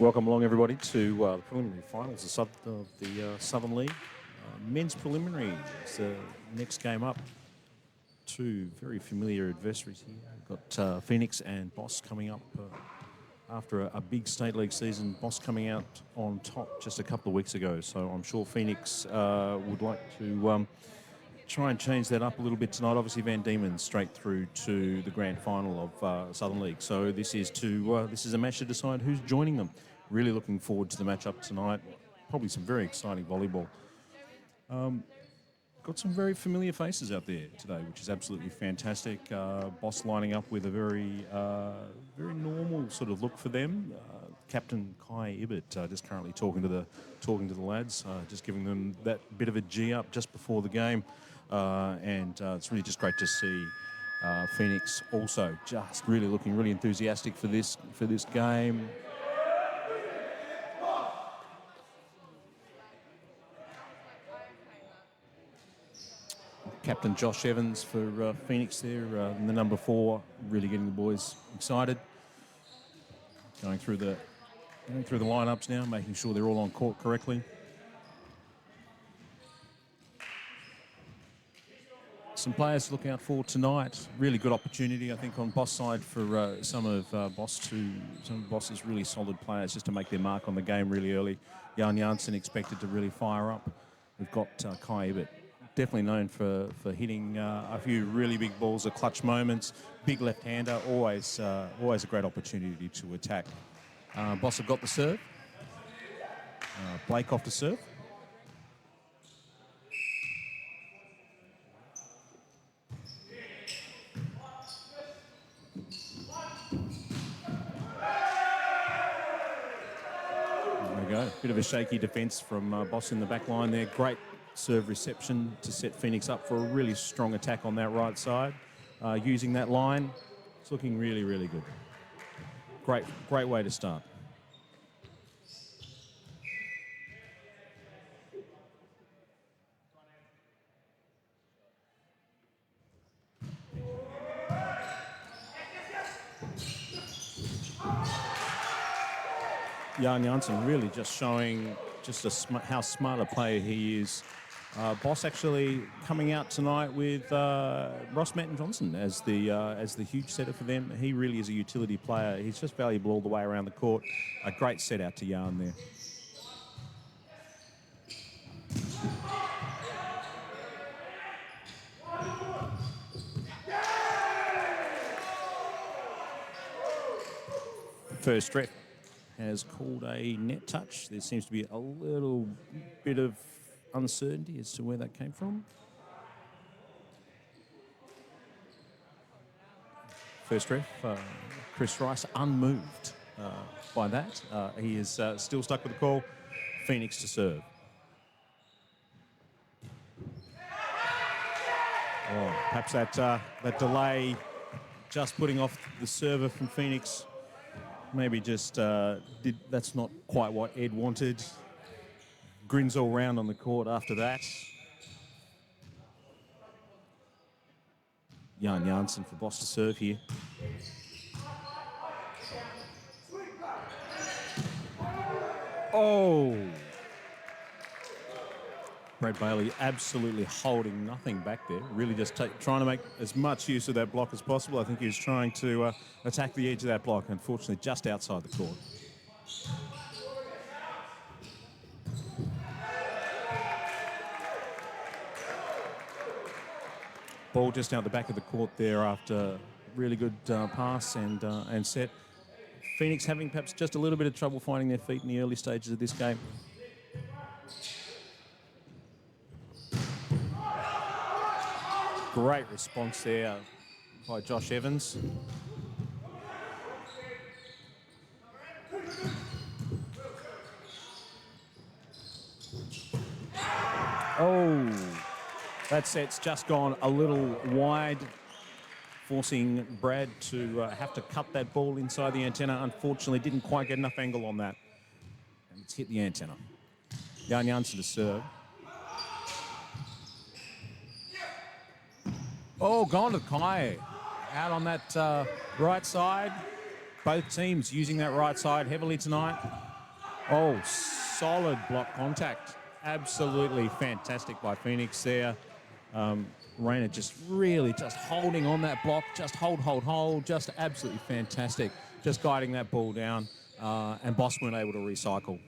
Welcome along, everybody, to the preliminary finals of the Southern League. Men's preliminary is the next game up. Two very familiar adversaries here. We've got Phoenix and Boss coming up after a big state league season. Boss coming out on top just a couple of weeks ago. So I'm sure Phoenix would like to try and change that up a little bit tonight. Obviously, Van Diemen's straight through to the grand final of Southern League. So this is a match to decide who's joining them. Really looking forward to the matchup tonight. Probably some very exciting volleyball. Got some very familiar faces out there today, which is absolutely fantastic. Boss lining up with a very normal sort of look for them. Captain Kai Ibbett just currently talking to the lads, just giving them that bit of a G up just before the game, and it's really just great to see Phoenix also just really looking really enthusiastic for this game. Captain Josh Evans for Phoenix there, in the number 4, really getting the boys excited. Going through the lineups now, making sure they're all on court correctly. Some players to look out for tonight. Really good opportunity, I think, on Boss side for some of Boss's really solid players just to make their mark on the game really early. Jan Janssen expected to really fire up. We've got Kai Ibbett, definitely known for hitting a few really big balls at clutch moments. Big left-hander, always a great opportunity to attack. Boss have got the serve. Blake off to serve. There we go. Bit of a shaky defence from Boss in the back line there. Great serve reception to set Phoenix up for a really strong attack on that right side. Using that line, it's looking really, really good. Great way to start. Jan Janssen really just showing how smart a player he is. Boss actually coming out tonight with Ross Matten-Johnson as the huge setter for them. He really is a utility player. He's just valuable all the way around the court. A great set out to Jan there. First ref has called a net touch. There seems to be a little bit of uncertainty as to where that came from. First ref, Chris Rice, unmoved by that. He is still stuck with the call. Phoenix to serve. Oh, perhaps that delay just putting off the server from Phoenix. Maybe just that's not quite what Ed wanted. Grins all round on the court after that. Jan Janssen for Boss to serve here. Oh! Brad Bailey absolutely holding nothing back there. Really just trying to make as much use of that block as possible. I think he was trying to attack the edge of that block, unfortunately just outside the court. Ball just out the back of the court there after really good pass and set. Phoenix having perhaps just a little bit of trouble finding their feet in the early stages of this game. Great response there by Josh Evans. Oh, that set's just gone a little wide, forcing Brad to have to cut that ball inside the antenna. Unfortunately, didn't quite get enough angle on that. And it's hit the antenna. Jan Janssen to serve. Oh, gone to Kai. Out on that right side. Both teams using that right side heavily tonight. Oh, solid block contact. Absolutely fantastic by Phoenix there. Rayner just really just holding on that block. Just hold. Just absolutely fantastic. Just guiding that ball down. And Boss weren't able to recycle.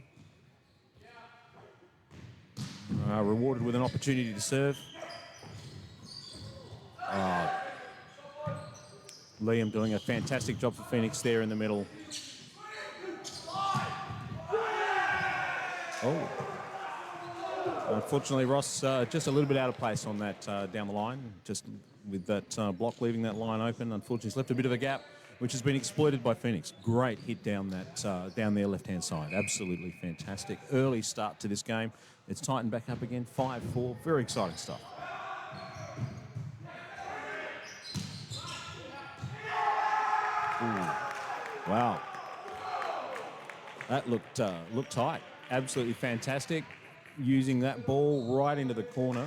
Rewarded with an opportunity to serve. Liam doing a fantastic job for Phoenix there in the middle. Oh. Unfortunately, Ross just a little bit out of place on that down the line. Just with that block leaving that line open. Unfortunately, it's left a bit of a gap, which has been exploited by Phoenix. Great hit down that down their left-hand side. Absolutely fantastic. Early start to this game. It's tightened back up again. 5-4. Very exciting stuff. Ooh. Wow. That looked tight. Absolutely fantastic. Using that ball right into the corner,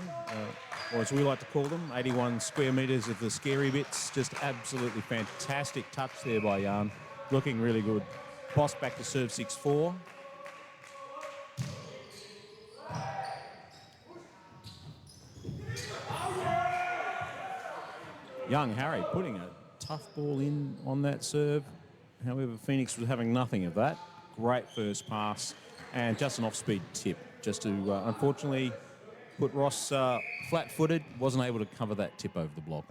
or as we like to call them, 81 square metres of the scary bits. Just absolutely fantastic touch there by Jan. Looking really good. Boss back to serve 6-4. Young Harry putting a tough ball in on that serve. However, Phoenix was having nothing of that. Great first pass and just an off-speed tip. Just to, unfortunately, put Ross flat-footed. Wasn't able to cover that tip over the block.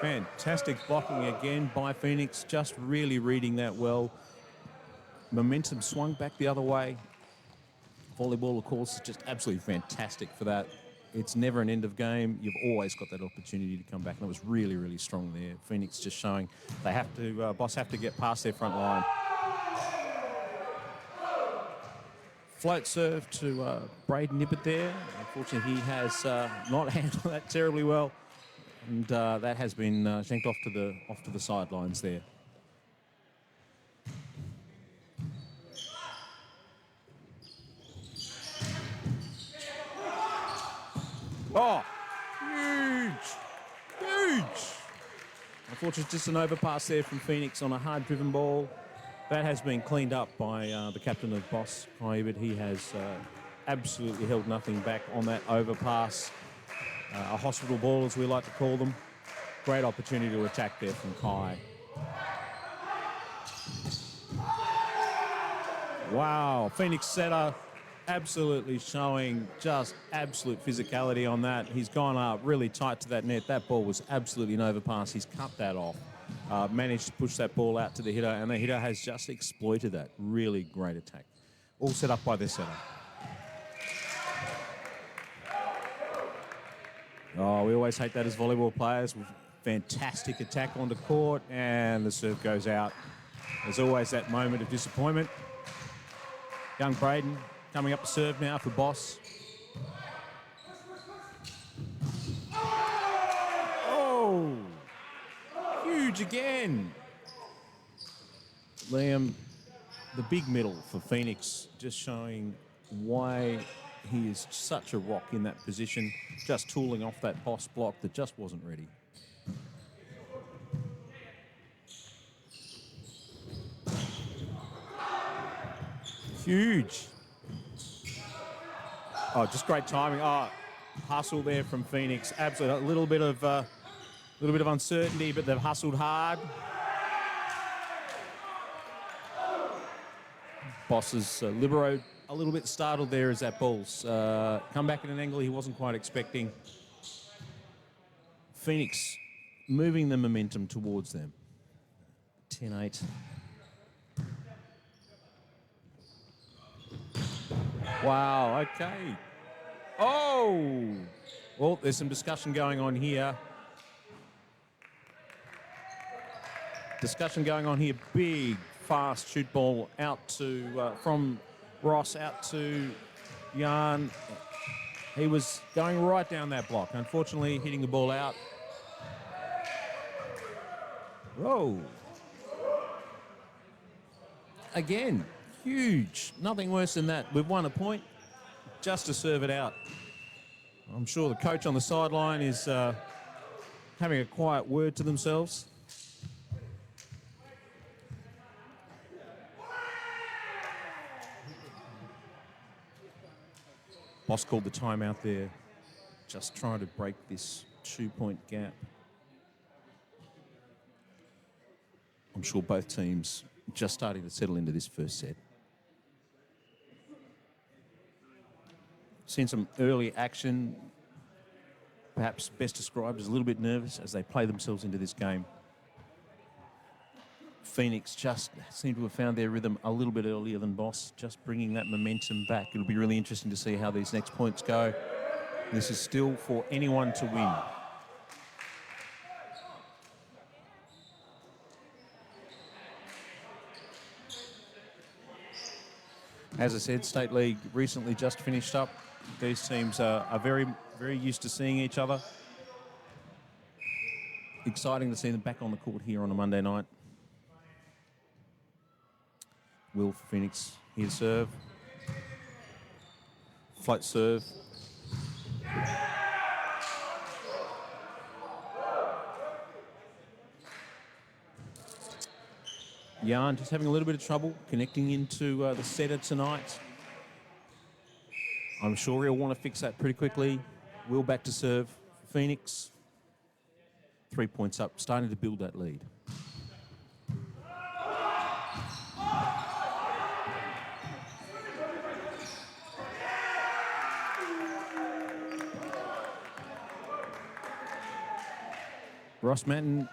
Fantastic blocking again by Phoenix. Just really reading that well. Momentum swung back the other way. Volleyball, of course, is just absolutely fantastic for that. It's never an end of game. You've always got that opportunity to come back, and it was really, really strong there. Phoenix just showing they have to, Boss have to get past their front line. Float serve to Braden Nippert there. Unfortunately, he has not handled that terribly well, and that has been shanked off to the sidelines there. Oh, huge. Unfortunately, just an overpass there from Phoenix on a hard-driven ball. That has been cleaned up by the captain of Boss, Hobart. He has absolutely held nothing back on that overpass. A hospital ball, as we like to call them. Great opportunity to attack there from Kai. Wow, Phoenix setter. Absolutely showing just absolute physicality on that. He's gone up really tight to that net. That ball was absolutely an overpass. He's cut that off. Managed to push that ball out to the hitter, and the hitter has just exploited that. Really great attack. All set up by the setter. Oh, we always hate that as volleyball players. Fantastic attack onto court, and the serve goes out. There's always that moment of disappointment. Young Braden coming up to serve now for Boss. Oh, huge again. Liam, the big middle for Phoenix, just showing why he is such a rock in that position, just tooling off that Boss block that just wasn't ready. Huge. Oh, just great timing. Oh, hustle there from Phoenix. Absolutely, a little bit of uncertainty, but they've hustled hard. Boss's libero a little bit startled there as that ball's come back at an angle he wasn't quite expecting. Phoenix moving the momentum towards them. 10-8. Wow, okay. Oh! Well, there's some discussion going on here. Big, fast shoot ball out to, from Ross out to Jan. He was going right down that block. Unfortunately, hitting the ball out. Whoa. Again. Huge. Nothing worse than that. We've won a point just to serve it out. I'm sure the coach on the sideline is having a quiet word to themselves. Boss called the timeout there, just trying to break this 2-point gap. I'm sure both teams just starting to settle into this first set. Seen some early action, perhaps best described as a little bit nervous as they play themselves into this game. Phoenix just seem to have found their rhythm a little bit earlier than Boss, just bringing that momentum back. It'll be really interesting to see how these next points go. This is still for anyone to win. As I said, State League recently just finished up. These teams are very, very used to seeing each other. Exciting to see them back on the court here on a Monday night. Will for Phoenix, here to serve. Float serve. Yarn just having a little bit of trouble connecting into the setter tonight. I'm sure he'll want to fix that pretty quickly. Will back to serve for Phoenix. 3 points up, starting to build that lead. Ross Manton,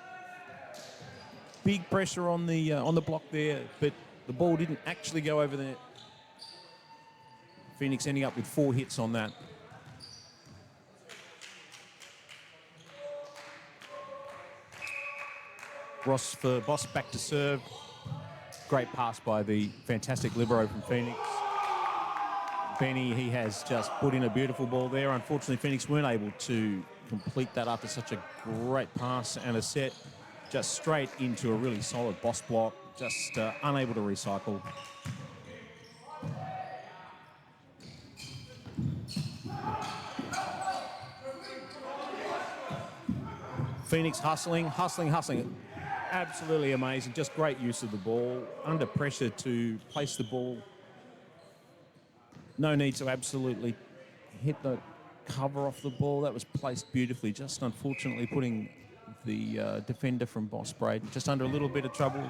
big pressure on the block there, but the ball didn't actually go over the net. Phoenix ending up with 4 hits on that. Ross for Boss back to serve. Great pass by the fantastic libero from Phoenix. Benny, he has just put in a beautiful ball there. Unfortunately, Phoenix weren't able to complete that after such a great pass and a set. Just straight into a really solid Boss block. Just unable to recycle. Phoenix hustling. Absolutely amazing. Just great use of the ball. Under pressure to place the ball. No need to absolutely hit the cover off the ball. That was placed beautifully. Just unfortunately putting the defender from Boss Braden just under a little bit of trouble.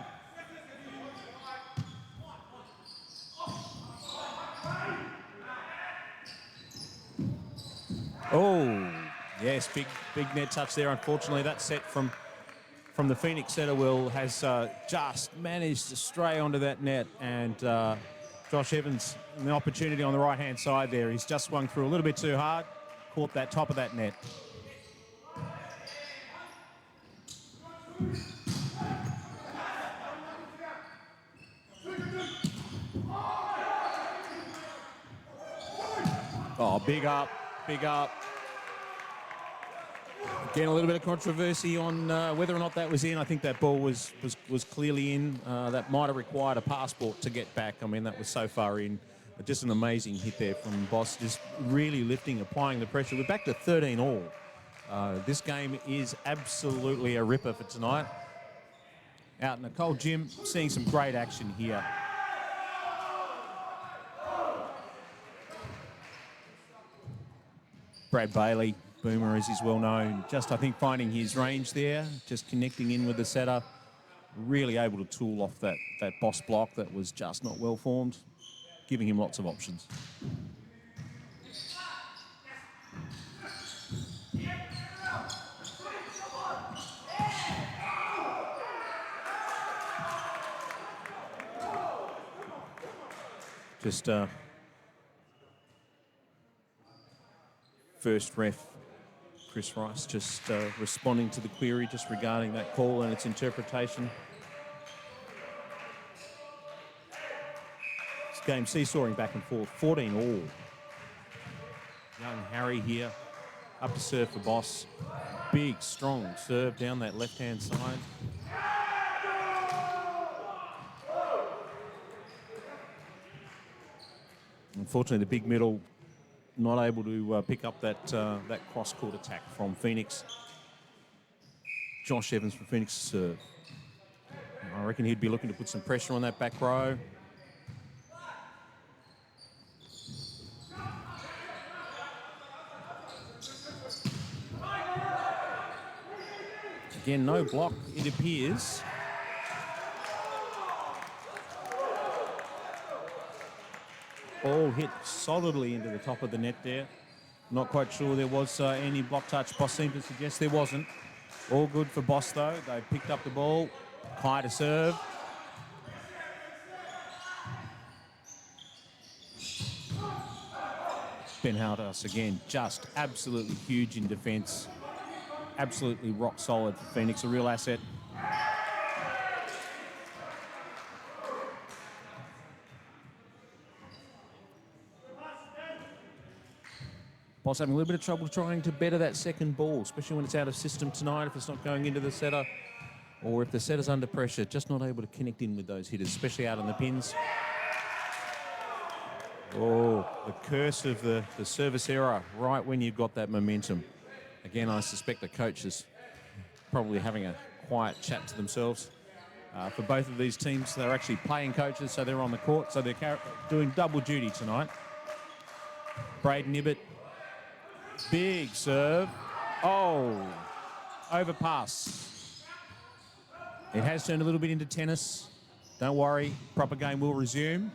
Oh, yes, big net touch there. Unfortunately, that set from the Phoenix setter, Will, has just managed to stray onto that net, and Josh Evans, an opportunity on the right-hand side there. He's just swung through a little bit too hard, caught that top of that net. Oh, big up. Again, a little bit of controversy on whether or not that was in. I think that ball was clearly in. That might have required a passport to get back. I mean, that was so far in. Just an amazing hit there from Boss, just really lifting, applying the pressure. We're back to 13 all. This game is absolutely a ripper for tonight. Out in the cold gym, seeing some great action here. Brad Bailey, Boomer as he's well known, just I think finding his range there, just connecting in with the setter, really able to tool off that Boss block that was just not well formed, giving him lots of options. Just first ref, Chris Rice, just responding to the query just regarding that call and its interpretation. This game seesawing back and forth, 14 all. Young Harry here, up to serve for Boss. Big, strong serve down that left-hand side. Unfortunately, the big middle not able to pick up that cross-court attack from Phoenix. Josh Evans from Phoenix to serve. I reckon he'd be looking to put some pressure on that back row. Again, no block, it appears. Ball hit solidly into the top of the net there. Not quite sure there was any block touch. Boss seemed to suggest there wasn't. All good for Boss, though. They picked up the ball. High to serve. Ben Howdas again, just absolutely huge in defence. Absolutely rock solid for Phoenix, a real asset. Boss having a little bit of trouble trying to better that second ball, especially when it's out of system tonight, if it's not going into the setter, or if the setter's under pressure, just not able to connect in with those hitters, especially out on the pins. Oh, the curse of the service error, right when you've got that momentum. Again, I suspect the coaches probably having a quiet chat to themselves. For both of these teams, they're actually playing coaches, so they're on the court, so they're doing double duty tonight. Braden Ibbett, big serve. Oh, overpass. It has turned a little bit into tennis. Don't worry, proper game will resume.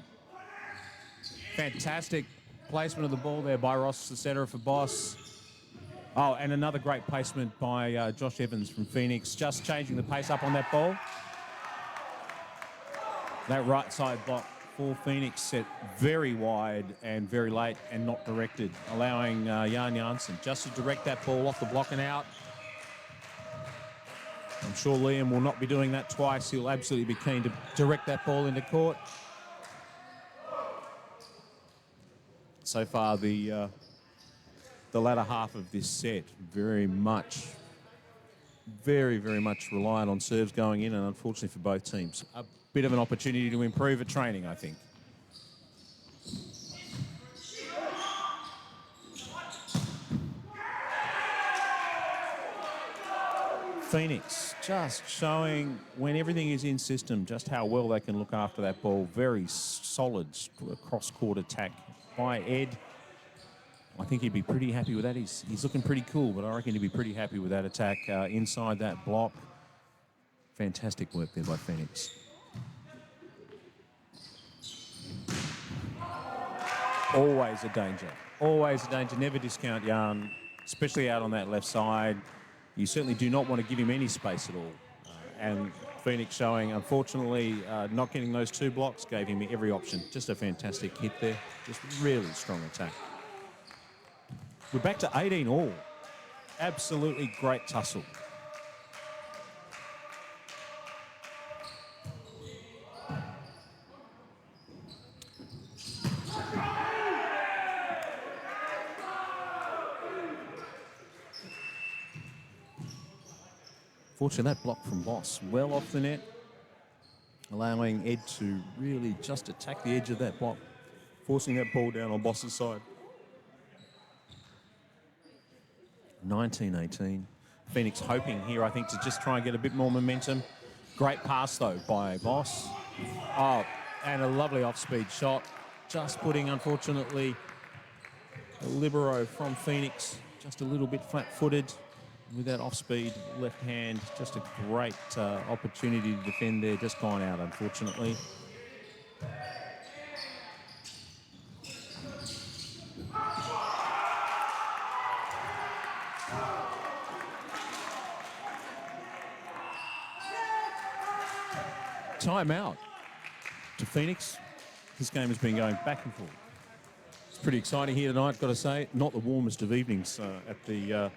Fantastic placement of the ball there by Ross, the setter for Boss. Oh, and another great placement by Josh Evans from Phoenix, just changing the pace up on that ball. That right side block for Phoenix set very wide and very late and not directed, allowing Jan Janssen just to direct that ball off the block and out. I'm sure Liam will not be doing that twice. He'll absolutely be keen to direct that ball into court. So far, the latter half of this set, very much reliant on serves going in, and unfortunately for both teams, a bit of an opportunity to improve at training, I think. Phoenix just showing, when everything is in system, just how well they can look after that ball. Very solid cross-court attack by Ed. I think he'd be pretty happy with that. He's looking pretty cool, but I reckon he'd be pretty happy with that attack inside that block. Fantastic work there by Phoenix. Always a danger. Always a danger. Never discount Jan, especially out on that left side. You certainly do not want to give him any space at all. And Phoenix showing, unfortunately, not getting those two blocks gave him every option. Just a fantastic hit there. Just really strong attack. We're back to 18 all. Absolutely great tussle. Fortunately, that block from Boss well off the net, allowing Ed to really just attack the edge of that block, forcing that ball down on Boss's side. 19-18. Phoenix hoping here, I think, to just try and get a bit more momentum. Great pass, though, by Boss. Oh, and a lovely off-speed shot. Just putting, unfortunately, a libero from Phoenix just a little bit flat-footed with that off-speed left hand. Just a great opportunity to defend there. Just gone out, unfortunately. Timeout to Phoenix. This game has been going back and forth. It's pretty exciting here tonight, got to say. Not the warmest of evenings at the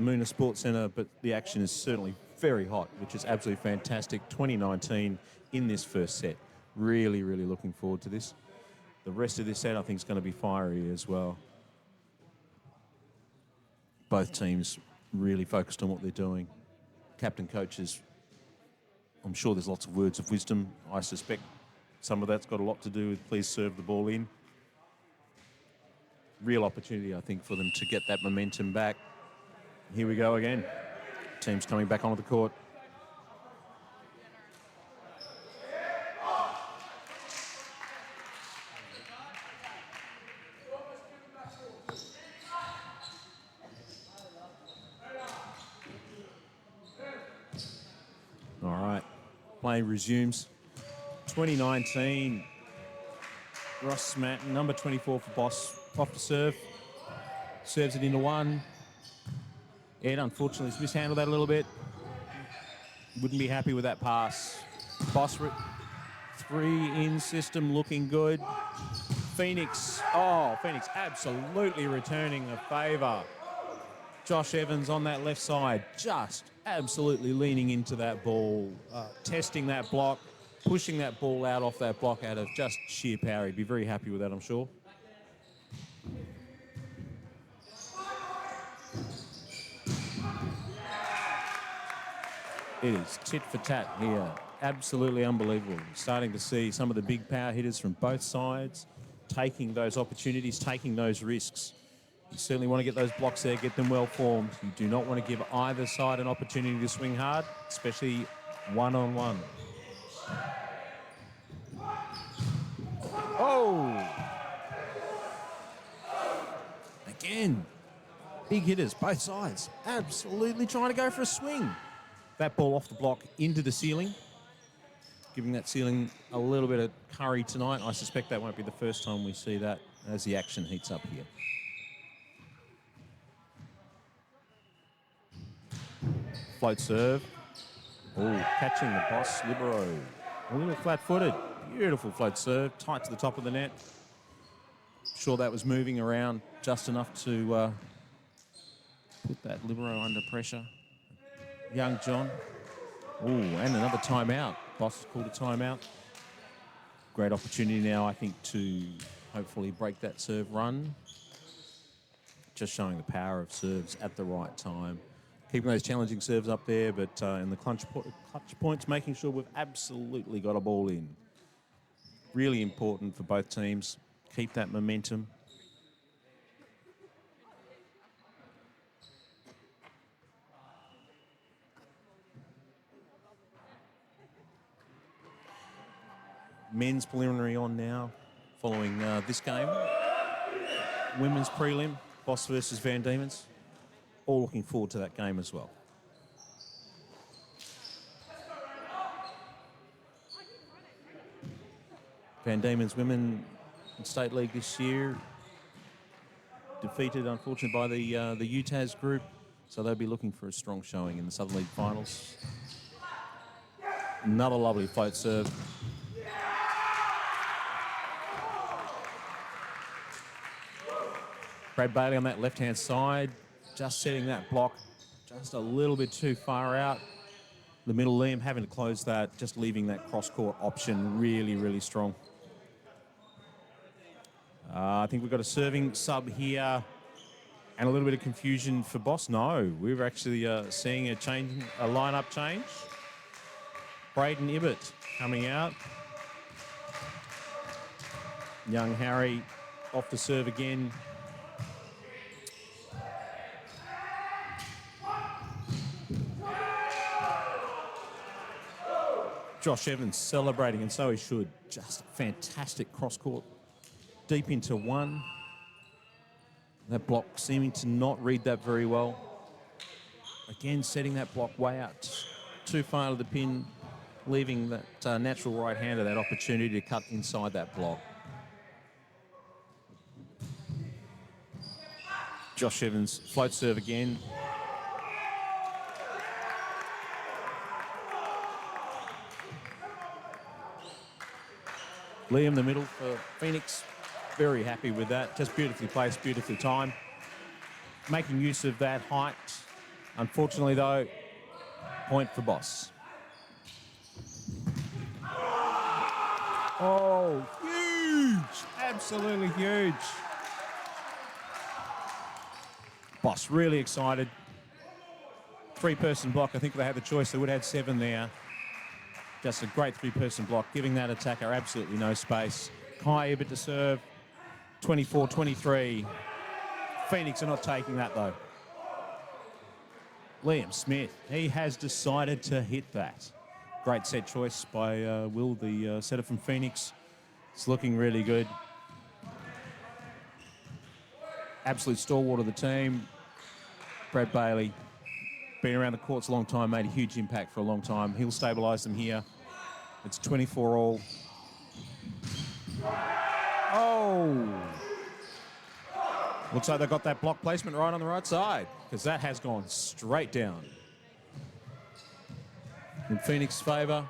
Moona Sports Centre, but the action is certainly very hot, which is absolutely fantastic. 2019 in this first set. Really, really looking forward to this. The rest of this set, I think, is going to be fiery as well. Both teams really focused on what they're doing. Captain, coaches, I'm sure there's lots of words of wisdom. I suspect some of that's got a lot to do with please serve the ball in. Real opportunity, I think, for them to get that momentum back. Here we go again. teams coming back onto the court. All right, play resumes. 2019, Ross Smatton, number 24 for Boss, off to serve. Serves it into one. Ed, unfortunately, has mishandled that a little bit. Wouldn't be happy with that pass. Boss, three in system, looking good. Phoenix absolutely returning the favour. Josh Evans on that left side, just absolutely leaning into that ball, testing that block, pushing that ball out off that block out of just sheer power. He'd be very happy with that, I'm sure. It is tit for tat here. Absolutely unbelievable. Starting to see some of the big power hitters from both sides taking those opportunities, taking those risks. You certainly want to get those blocks there, get them well formed. You do not want to give either side an opportunity to swing hard, especially one-on-one. Oh! Again, big hitters, both sides. Absolutely trying to go for a swing. That ball off the block into the ceiling, giving that ceiling a little bit of curry tonight. I suspect that won't be the first time we see that as the action heats up here. Float serve. Oh, catching the Boss libero. A little flat-footed. Beautiful float serve, tight to the top of the net. Sure that was moving around just enough to put that libero under pressure. Young John. Oh, and another timeout. Boss has called a timeout. Great opportunity now, I think, to hopefully break that serve run. Just showing the power of serves at the right time. Keeping those challenging serves up there, but in the clutch points, making sure we've absolutely got a ball in. Really important for both teams. Keep that momentum. Men's preliminary on now, following this game. Women's prelim, Boss versus Van Diemen's. All looking forward to that game as well. Van Diemen's women in State League this year, defeated, unfortunately, by the UTAS group, so they'll be looking for a strong showing in the Southern League finals. Another lovely float serve. Brad Bailey on that left-hand side, just setting that block just a little bit too far out. The middle, Liam having to close that, just leaving that cross-court option really, really strong. I think we've got a serving sub here and a little bit of confusion for Boss. No, we're actually seeing a lineup change. Braden Ibbott coming out. Young Harry off the serve again. Josh Evans celebrating, and so he should. Just fantastic cross-court. Deep into one. That block seeming to not read that very well. Again, setting that block way out too far to the pin, leaving that natural right-hander that opportunity to cut inside that block. Josh Evans, float serve again. Liam, the middle for Phoenix. Very happy with that. Just beautifully placed, beautifully timed. Making use of that height. Unfortunately, though, point for Boss. Oh, huge! Absolutely huge. Boss really excited. Three-person block. I think if they had the choice, they would have had 7 there. Just a great three-person block, giving that attacker absolutely no space. High Ibbott to serve. 24-23. Phoenix are not taking that, though. Liam Smith, he has decided to hit that. Great set choice by Will, the setter from Phoenix. It's looking really good. Absolute stalwart of the team. Brad Bailey, been around the courts a long time, made a huge impact for a long time. He'll stabilise them here. It's 24 all. Oh! Looks like they got that block placement right on the right side, because that has gone straight down. In Phoenix's favour,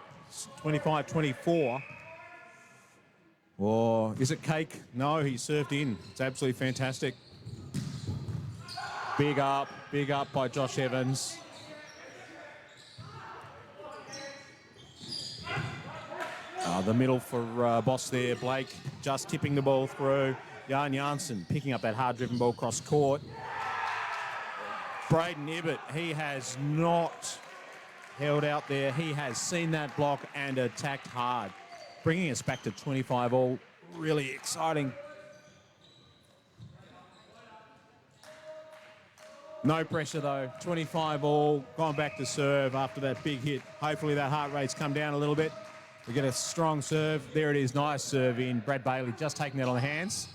25-24. Or is it cake? No, he served in. It's absolutely fantastic. Big up by Josh Evans. The middle for Boss there, Blake just tipping the ball through. Jan Janssen picking up that hard-driven ball cross court. Braden Ibbott, he has not held out there. He has seen that block and attacked hard, bringing us back to 25 all. Really exciting. No pressure though, 25 all, gone back to serve after that big hit. Hopefully that heart rate's come down a little bit. We get a strong serve. There it is, nice serve in. Brad Bailey just taking that on the hands.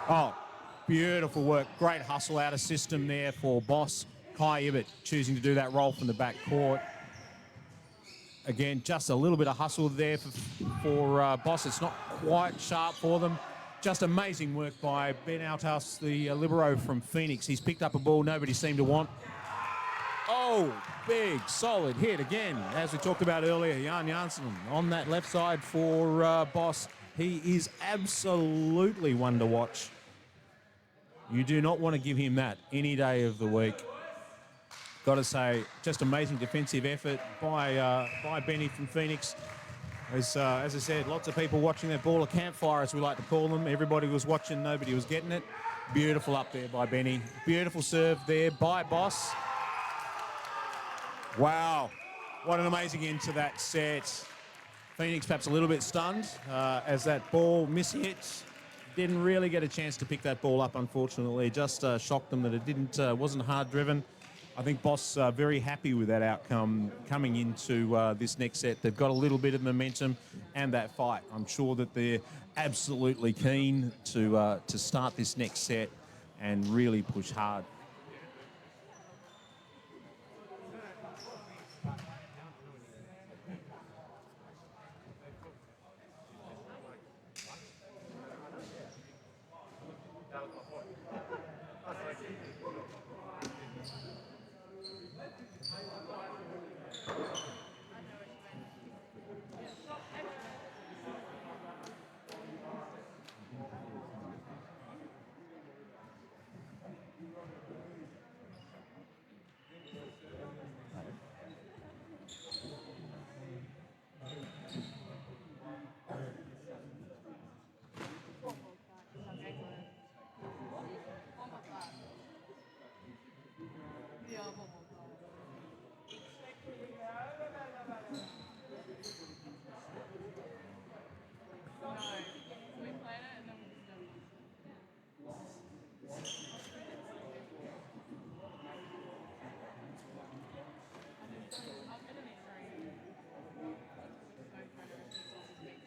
Oh, beautiful work. Great hustle out of system there for Boss. Kai Ibbott choosing to do that roll from the back court. Again, just a little bit of hustle there for Boss. It's not quite sharp for them. Just amazing work by Ben Altas, the libero from Phoenix. He's picked up a ball nobody seemed to want. Oh, big, solid hit again. As we talked about earlier, Jan Janssen on that left side for Boss. He is absolutely one to watch. You do not want to give him that any day of the week. Got to say, just amazing defensive effort by Benny from Phoenix. As I said, lots of people watching that ball, a campfire as we like to call them. Everybody was watching, nobody was getting it. Beautiful up there by Benny. Beautiful serve there by Boss. Wow, what an amazing end to that set. Phoenix perhaps a little bit stunned as that ball mishit. Didn't really get a chance to pick that ball up, unfortunately. Just shocked them that it wasn't hard driven. I think Boss very happy with that outcome coming into this next set. They've got a little bit of momentum and that fight. I'm sure that they're absolutely keen to start this next set and really push hard.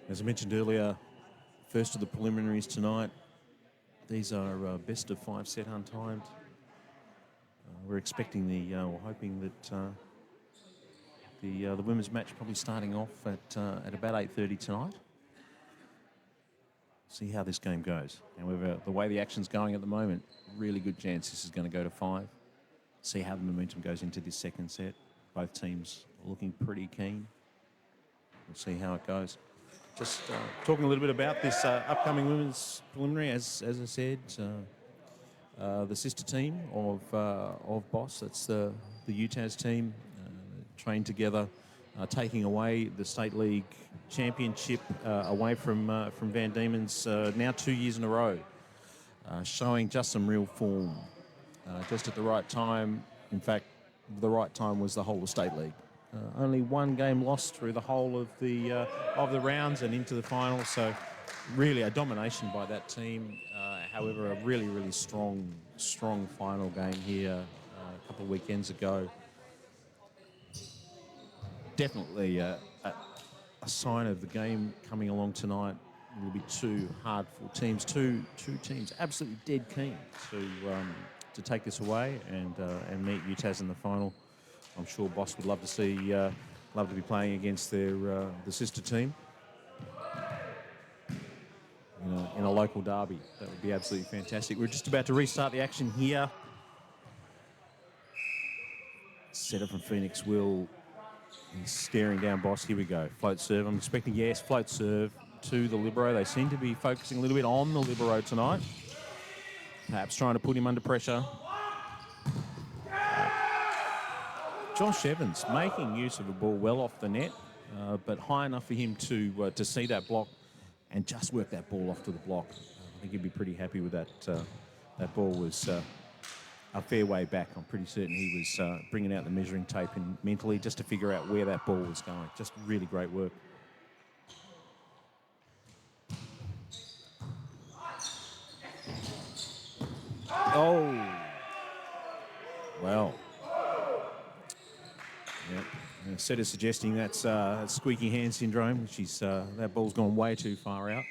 As I mentioned earlier, first of the preliminaries tonight. These are best of 5 set untimed. We're expecting we're hoping that the women's match probably starting off at about 8:30 tonight. See how this game goes. However, the way the action's going at the moment, really good chance this is going to go to 5. See how the momentum goes into this second set. Both teams looking pretty keen. We'll see how it goes. Just talking a little bit about this upcoming women's preliminary, as I said, the sister team of Boss, that's the UTAS team, trained together, taking away the State League Championship away from Van Diemen's now 2 years in a row, showing just some real form, just at the right time. In fact, the right time was the whole of State League. Only one game lost through the whole of the rounds and into the final. So really a domination by that team. However, a really, really strong final game here a couple of weekends ago. Definitely a sign of the game coming along tonight. It will be too hard for teams. Two teams absolutely dead keen to take this away and meet UTAS in the final. I'm sure Boss would love to see love to be playing against their the sister team in a local derby. That would be absolutely fantastic. We're just about to restart the action here. Setter from Phoenix will. He's staring down Boss. Here we go. Float serve. I'm expecting, yes, float serve to the libero. They seem to be focusing a little bit on the libero tonight. Perhaps trying to put him under pressure. Josh Evans making use of a ball well off the net, but high enough for him to see that block and just work that ball off to the block. I think he'd be pretty happy with that. That ball was a fair way back. I'm pretty certain he was bringing out the measuring tape and mentally just to figure out where that ball was going. Just really great work. Oh, well. Yeah. Setter suggesting that's squeaky hand syndrome, which is that ball's gone way too far out.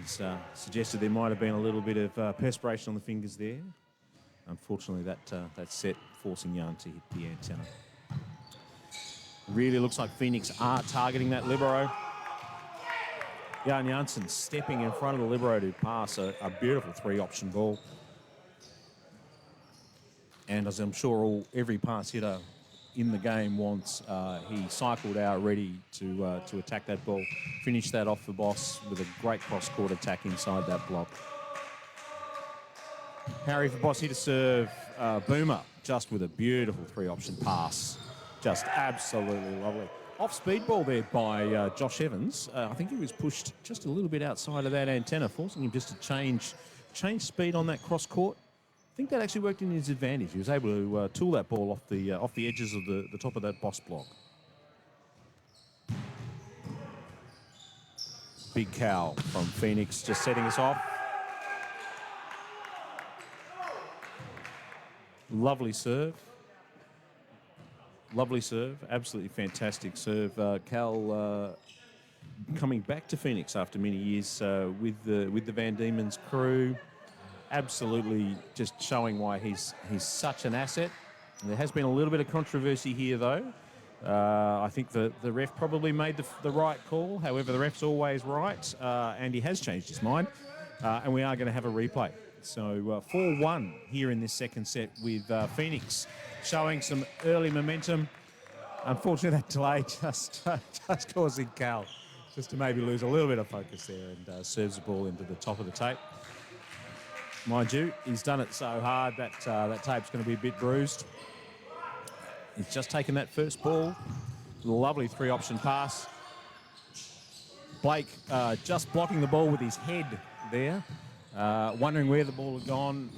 He's suggested there might have been a little bit of perspiration on the fingers there. Unfortunately, that set forcing Yarn to hit the antenna. Really looks like Phoenix are targeting that libero. Jan Janssen stepping in front of the libero to pass a beautiful three-option ball. And as I'm sure every pass hitter in the game wants, he cycled out ready to attack that ball. Finish that off the Boss with a great cross-court attack inside that block. Harry for Boss here to serve. Boomer just with a beautiful three-option pass. Just absolutely lovely. Off-speed ball there by Josh Evans. I think he was pushed just a little bit outside of that antenna, forcing him just to change speed on that cross-court. I think that actually worked in his advantage. He was able to tool that ball off the edges of the top of that Boss block. Big cow from Phoenix just setting us off. Lovely serve. Lovely serve. Absolutely fantastic serve. Cal coming back to Phoenix after many years with the Van Diemen's crew. Absolutely just showing why he's such an asset. There has been a little bit of controversy here, though. I think the ref probably made the right call. However, the ref's always right, and he has changed his mind. And we are going to have a replay. So 4-1 here in this second set with Phoenix showing some early momentum. Unfortunately, that delay just causing Cal just to maybe lose a little bit of focus there and serves the ball into the top of the tape. Mind you, he's done it so hard that that tape's going to be a bit bruised. He's just taken that first ball. Lovely three-option pass. Blake just blocking the ball with his head there. Wondering where the ball had gone.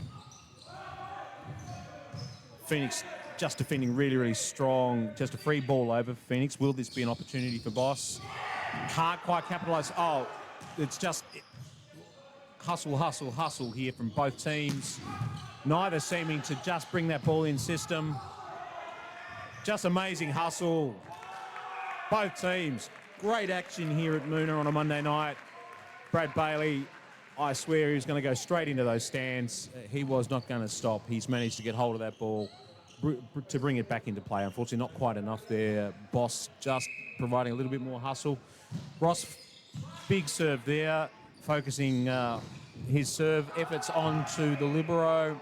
Phoenix just defending really, really strong. Just a free ball over for Phoenix. Will this be an opportunity for Boss? Can't quite capitalise. Oh, it's just hustle here from both teams. Neither seeming to just bring that ball in system. Just amazing hustle. Both teams. Great action here at Moona on a Monday night. Brad Bailey, I swear he was going to go straight into those stands. He was not going to stop. He's managed to get hold of that ball to bring it back into play. Unfortunately, not quite enough there. Boss just providing a little bit more hustle. Ross, big serve there, focusing his serve efforts onto the libero.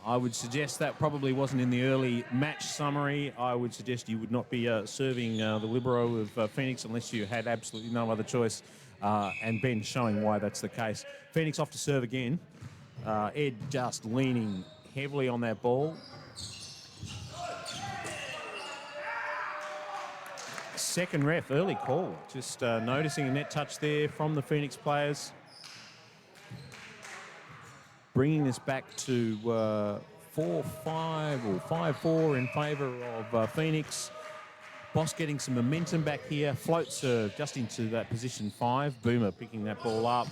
I would suggest that probably wasn't in the early match summary. I would suggest you would not be serving the libero of Phoenix unless you had absolutely no other choice. And Ben showing why that's the case. Phoenix off to serve again. Ed just leaning heavily on that ball. Second ref, early call. Just noticing a net touch there from the Phoenix players. Bringing this back to 4-5 or 5-4 in favour of Phoenix. Boss getting some momentum back here. Float serve just into that position 5. Boomer picking that ball up.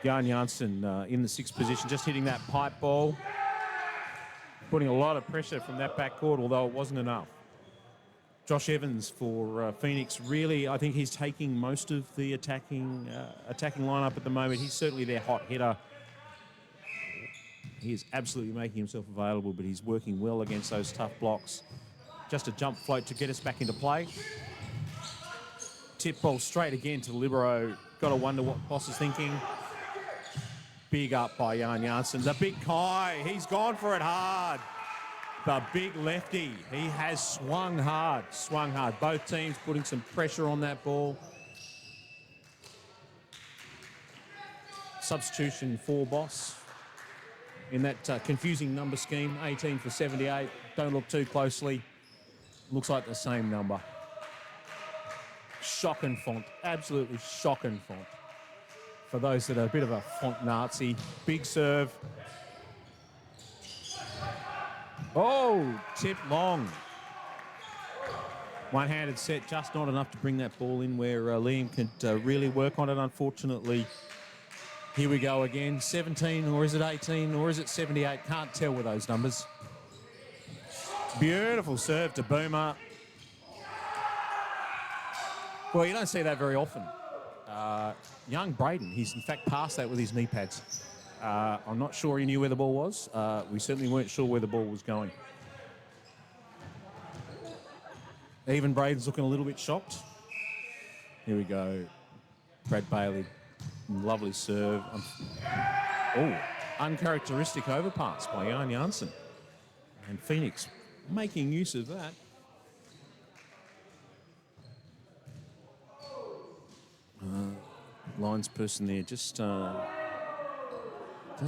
Jan Janssen in the sixth position, just hitting that pipe ball, putting a lot of pressure from that backcourt, although it wasn't enough. Josh Evans for Phoenix, really, I think he's taking most of the attacking lineup at the moment. He's certainly their hot hitter. He is absolutely making himself available, but he's working well against those tough blocks. Just a jump float to get us back into play. Tip ball straight again to libero. Got to wonder what Boss is thinking. Big up by Jan Janssen. The big Kai, he's gone for it hard. The big lefty, he has swung hard. Both teams putting some pressure on that ball. Substitution for Boss in that confusing number scheme, 18 for 78. Don't look too closely. Looks like the same number. Shocking font, absolutely shocking font. For those that are a bit of a font Nazi. Big serve. Oh, tip long. One-handed set, just not enough to bring that ball in where Liam could really work on it, unfortunately. Here we go again, 17, or is it 18, or is it 78? Can't tell with those numbers. Beautiful serve to Boomer. Well, you don't see that very often. Young Braden, he's in fact passed that with his knee pads. I'm not sure he knew where the ball was. We certainly weren't sure where the ball was going. Even Braden's looking a little bit shocked. Here we go. Brad Bailey. Lovely serve. Uncharacteristic overpass by Jan Janssen. And Phoenix making use of that. Lines person there just doesn't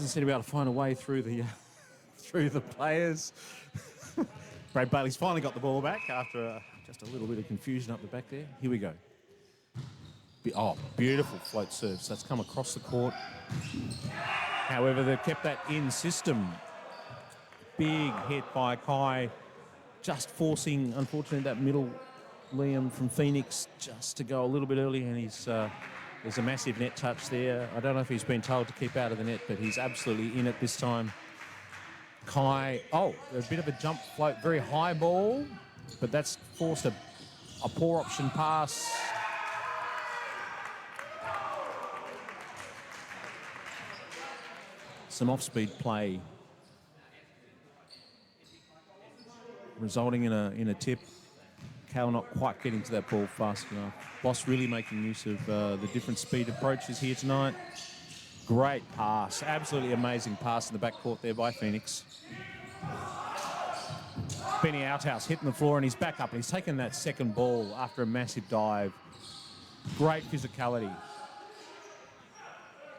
seem to be able to find a way through the through the players. Brad Bailey's finally got the ball back after just a little bit of confusion up the back there. Here we go. Beautiful float serve. So that's come across the court. However, they've kept that in system. Big hit by Kai. Just forcing, unfortunately, that middle Liam from Phoenix just to go a little bit early, and there's a massive net touch there. I don't know if he's been told to keep out of the net, but he's absolutely in it this time. Kai, a bit of a jump float, very high ball, but that's forced a poor option pass. Some off-speed play resulting in a tip. Cal not quite getting to that ball fast enough. Boss really making use of the different speed approaches here tonight. Great pass, absolutely amazing pass in the backcourt there by Phoenix. Benny Outhouse hitting the floor and he's back up and he's taken that second ball after a massive dive. Great physicality.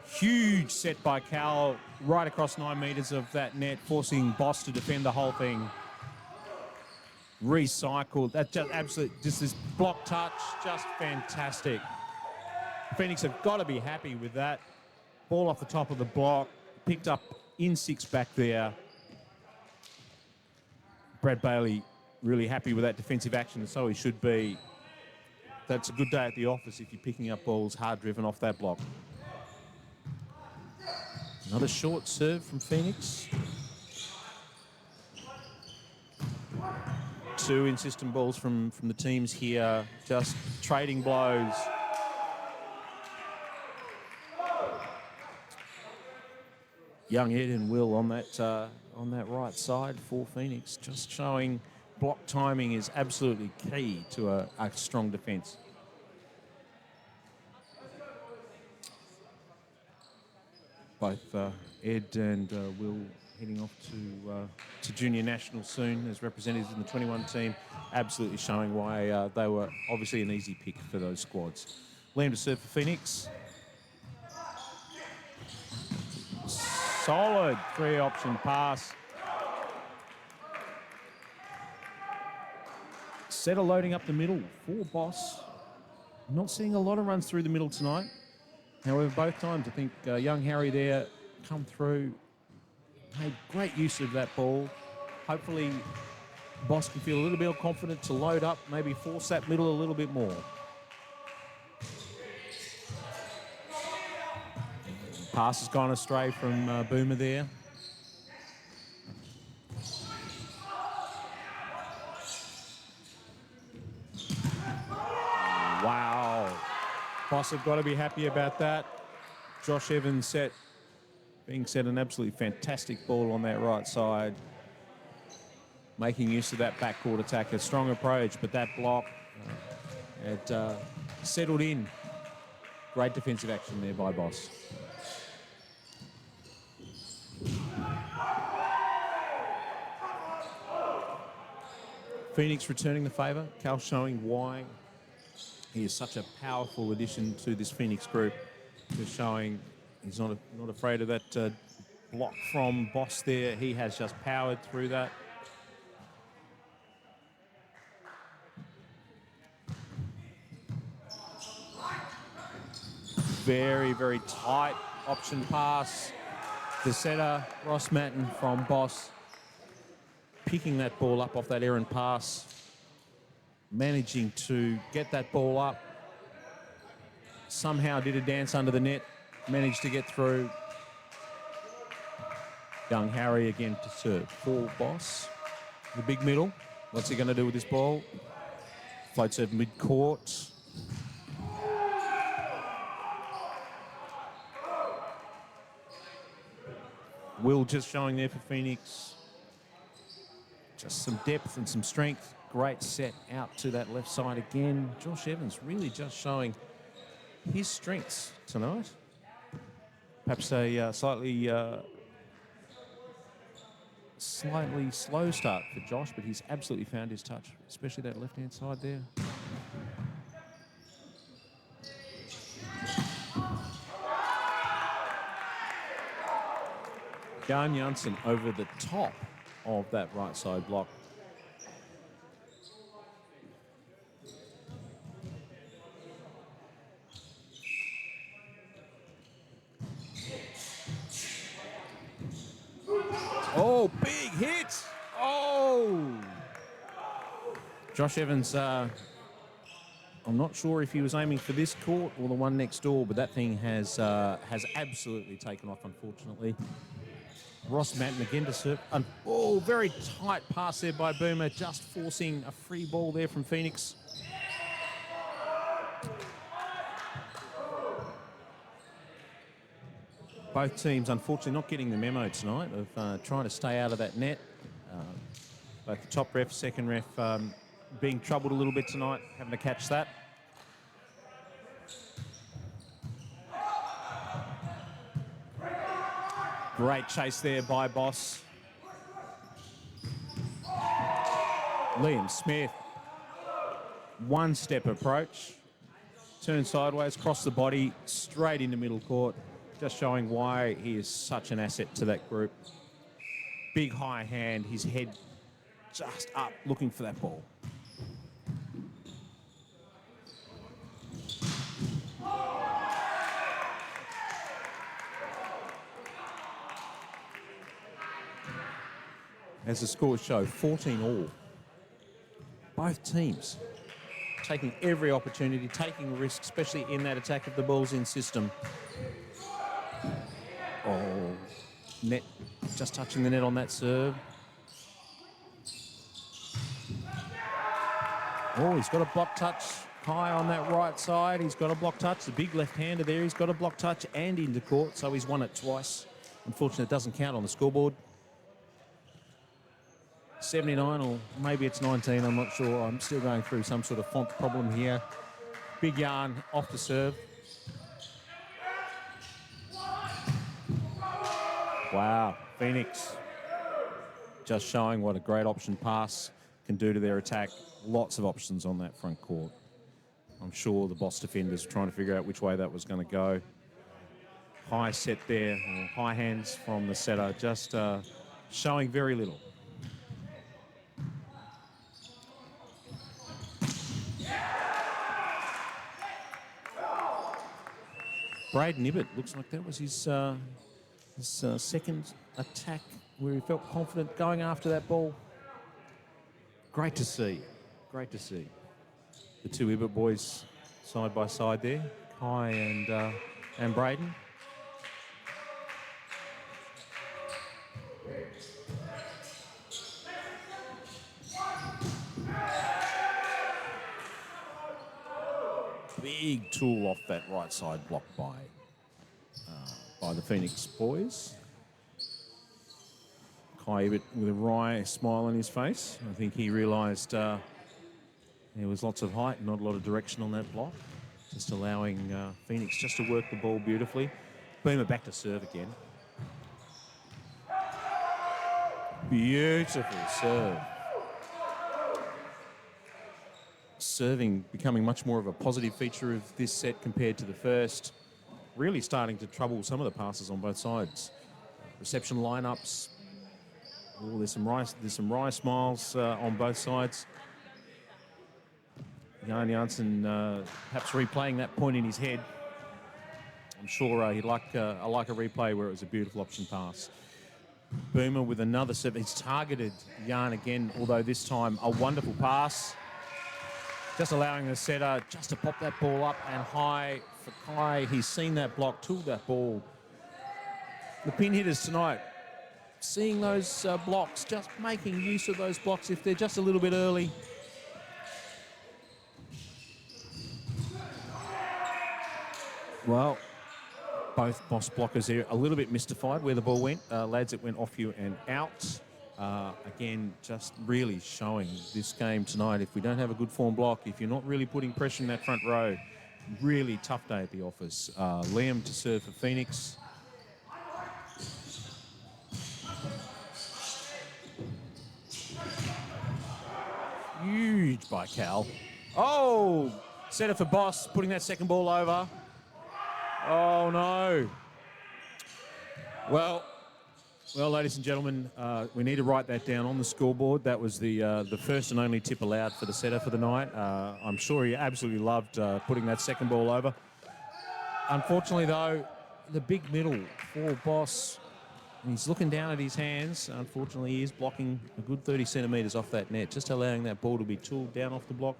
Huge set by Cal right across 9 metres of that net, forcing Boss to defend the whole thing. Recycled. That just absolutely, just this block touch, just fantastic. Phoenix have got to be happy with that. Ball off the top of the block, picked up in 6 back there. Brad Bailey really happy with that defensive action, and so he should be. That's a good day at the office if you're picking up balls hard driven off that block. Another short serve from Phoenix. 2 in-system balls from the teams here, just trading blows. Young Ed and Will on that right side for Phoenix, just showing block timing is absolutely key to a strong defence. Both Ed and Will heading off to junior national soon as representatives in the 21 team, absolutely showing why they were obviously an easy pick for those squads. Liam to serve for Phoenix. Solid 3-option pass. Setter loading up the middle for Boss. Not seeing a lot of runs through the middle tonight. However, both times I think young Harry there come through, made great use of that ball. Hopefully Boss can feel a little bit more confident to load up, maybe force that middle a little bit more. Pass has gone astray from Boomer there. Wow. Boss have got to be happy about that. Josh Evans being set an absolutely fantastic ball on that right side. Making use of that backcourt attack. A strong approach, but that block had settled in. Great defensive action there by Boss. Phoenix returning the favour. Cal showing why he is such a powerful addition to this Phoenix group. Just showing he's not afraid of that block from Boss there. He has just powered through that. Very, very tight option pass. The setter, Ross Matten from Boss, picking that ball up off that errant pass, managing to get that ball up. Somehow did a dance under the net, managed to get through. Young Harry again to serve for Boss. The big middle. What's he going to do with this ball? Floats it mid-court. Will just showing there for Phoenix. Just some depth and some strength. Great set out to that left side again. Josh Evans really just showing his strengths tonight. Perhaps a slightly slow start for Josh, but he's absolutely found his touch, especially that left-hand side there. Jan Janssen over the top of that right side block. Oh, big hit! Oh! Josh Evans, I'm not sure if he was aiming for this court or the one next door, but that thing has absolutely taken off, unfortunately. Ross Matten again to serve. Oh, very tight pass there by Boomer, just forcing a free ball there from Phoenix. Both teams, unfortunately, not getting the memo tonight of trying to stay out of that net. Both the top ref, second ref being troubled a little bit tonight, having to catch that. Great chase there by Boss. Liam Smith. One-step approach. Turn sideways, cross the body, straight into middle court. Just showing why he is such an asset to that group. Big high hand, his head just up, looking for that ball. As the scores show, 14 all. Both teams taking every opportunity, taking risk, especially in that attack of the balls in system. Oh, net, just touching the net on that serve. Oh, he's got a block touch high on that right side. He's got a block touch. The big left-hander there. He's got a block touch and into court, so he's won it twice. Unfortunately, it doesn't count on the scoreboard. 79 or maybe it's 19, I'm not sure. I'm still going through some sort of font problem here. Big yarn off the serve. Wow, Phoenix just showing what a great option pass can do to their attack. Lots of options on that front court. I'm sure the Boss defenders were trying to figure out which way that was going to go. High set there, or high hands from the setter, just showing very little. Braden Ibbett, looks like that was his second attack where he felt confident going after that ball. Great to see. Great to see. The two Ibbett boys side by side there, Kai and Braden. big tool off that right side block by the Phoenix boys. Kai Ebert with a wry smile on his face. I think he realised there was lots of height, not a lot of direction on that block. Just allowing Phoenix just to work the ball beautifully. Boomer back to serve again. Beautiful serve. Serving becoming much more of a positive feature of this set compared to the first. Really starting to trouble some of the passes on both sides. Reception lineups. Oh, there's some wry smiles on both sides. Jan Janssen perhaps replaying that point in his head. I'm sure he'd like a replay where it was a beautiful option pass. Boomer with another serve. He's targeted Jan again, although this time a wonderful pass. Just allowing the setter just to pop that ball up and high for Kai. He's seen that block, tooled that ball. The pin hitters tonight, seeing those blocks, just making use of those blocks if they're just a little bit early. Well, both boss blockers there a little bit mystified where the ball went. Lads, it went off you and out. Again, just really showing this game tonight. If we don't have a good form block, if you're not really putting pressure in that front row, really tough day at the office. Liam to serve for Phoenix. Huge by Cal. Oh, setter for Boss, putting that second ball over. Oh, no. Well, ladies and gentlemen, we need to write that down on the scoreboard. That was the first and only tip allowed for the setter for the night. I'm sure he absolutely loved putting that second ball over. Unfortunately, though, the big middle for Boss, he's looking down at his hands. Unfortunately, he is blocking a good 30 centimetres off that net, just allowing that ball to be tooled down off the block,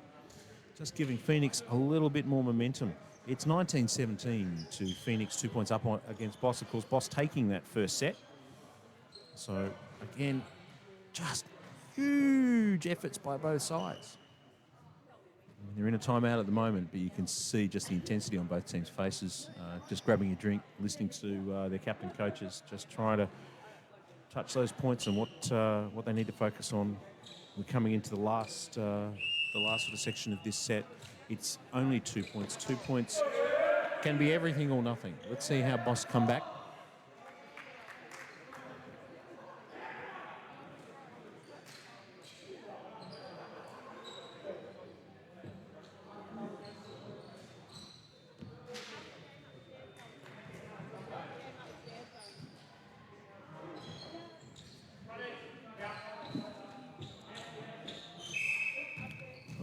just giving Phoenix a little bit more momentum. It's 19-17 to Phoenix, 2 points up against Boss. Of course, Boss taking that first set. So, again, just huge efforts by both sides. They're in a timeout at the moment, but you can see just the intensity on both teams' faces. Just grabbing a drink, listening to their captain coaches, just trying to touch those points and what they need to focus on. We're coming into the last sort of section of this set. It's only 2 points. 2 points can be everything or nothing. Let's see how Boss come back.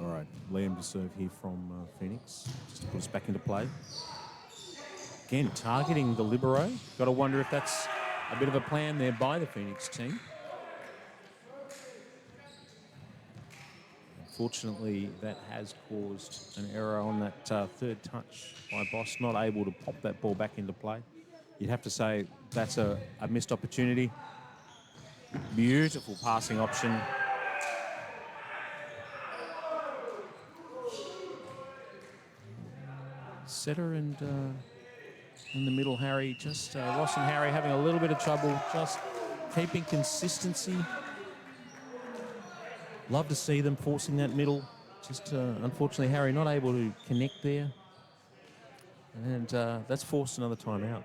All right, Liam to serve here from Phoenix, just to put us back into play. Again, targeting the libero. Got to wonder if that's a bit of a plan there by the Phoenix team. Unfortunately, that has caused an error on that third touch by Boss, not able to pop that ball back into play. You'd have to say that's a missed opportunity. Beautiful passing option. Setter and in the middle, Harry, just Ross and Harry having a little bit of trouble, just keeping consistency. Love to see them forcing that middle. Just unfortunately, Harry not able to connect there. And that's forced another timeout.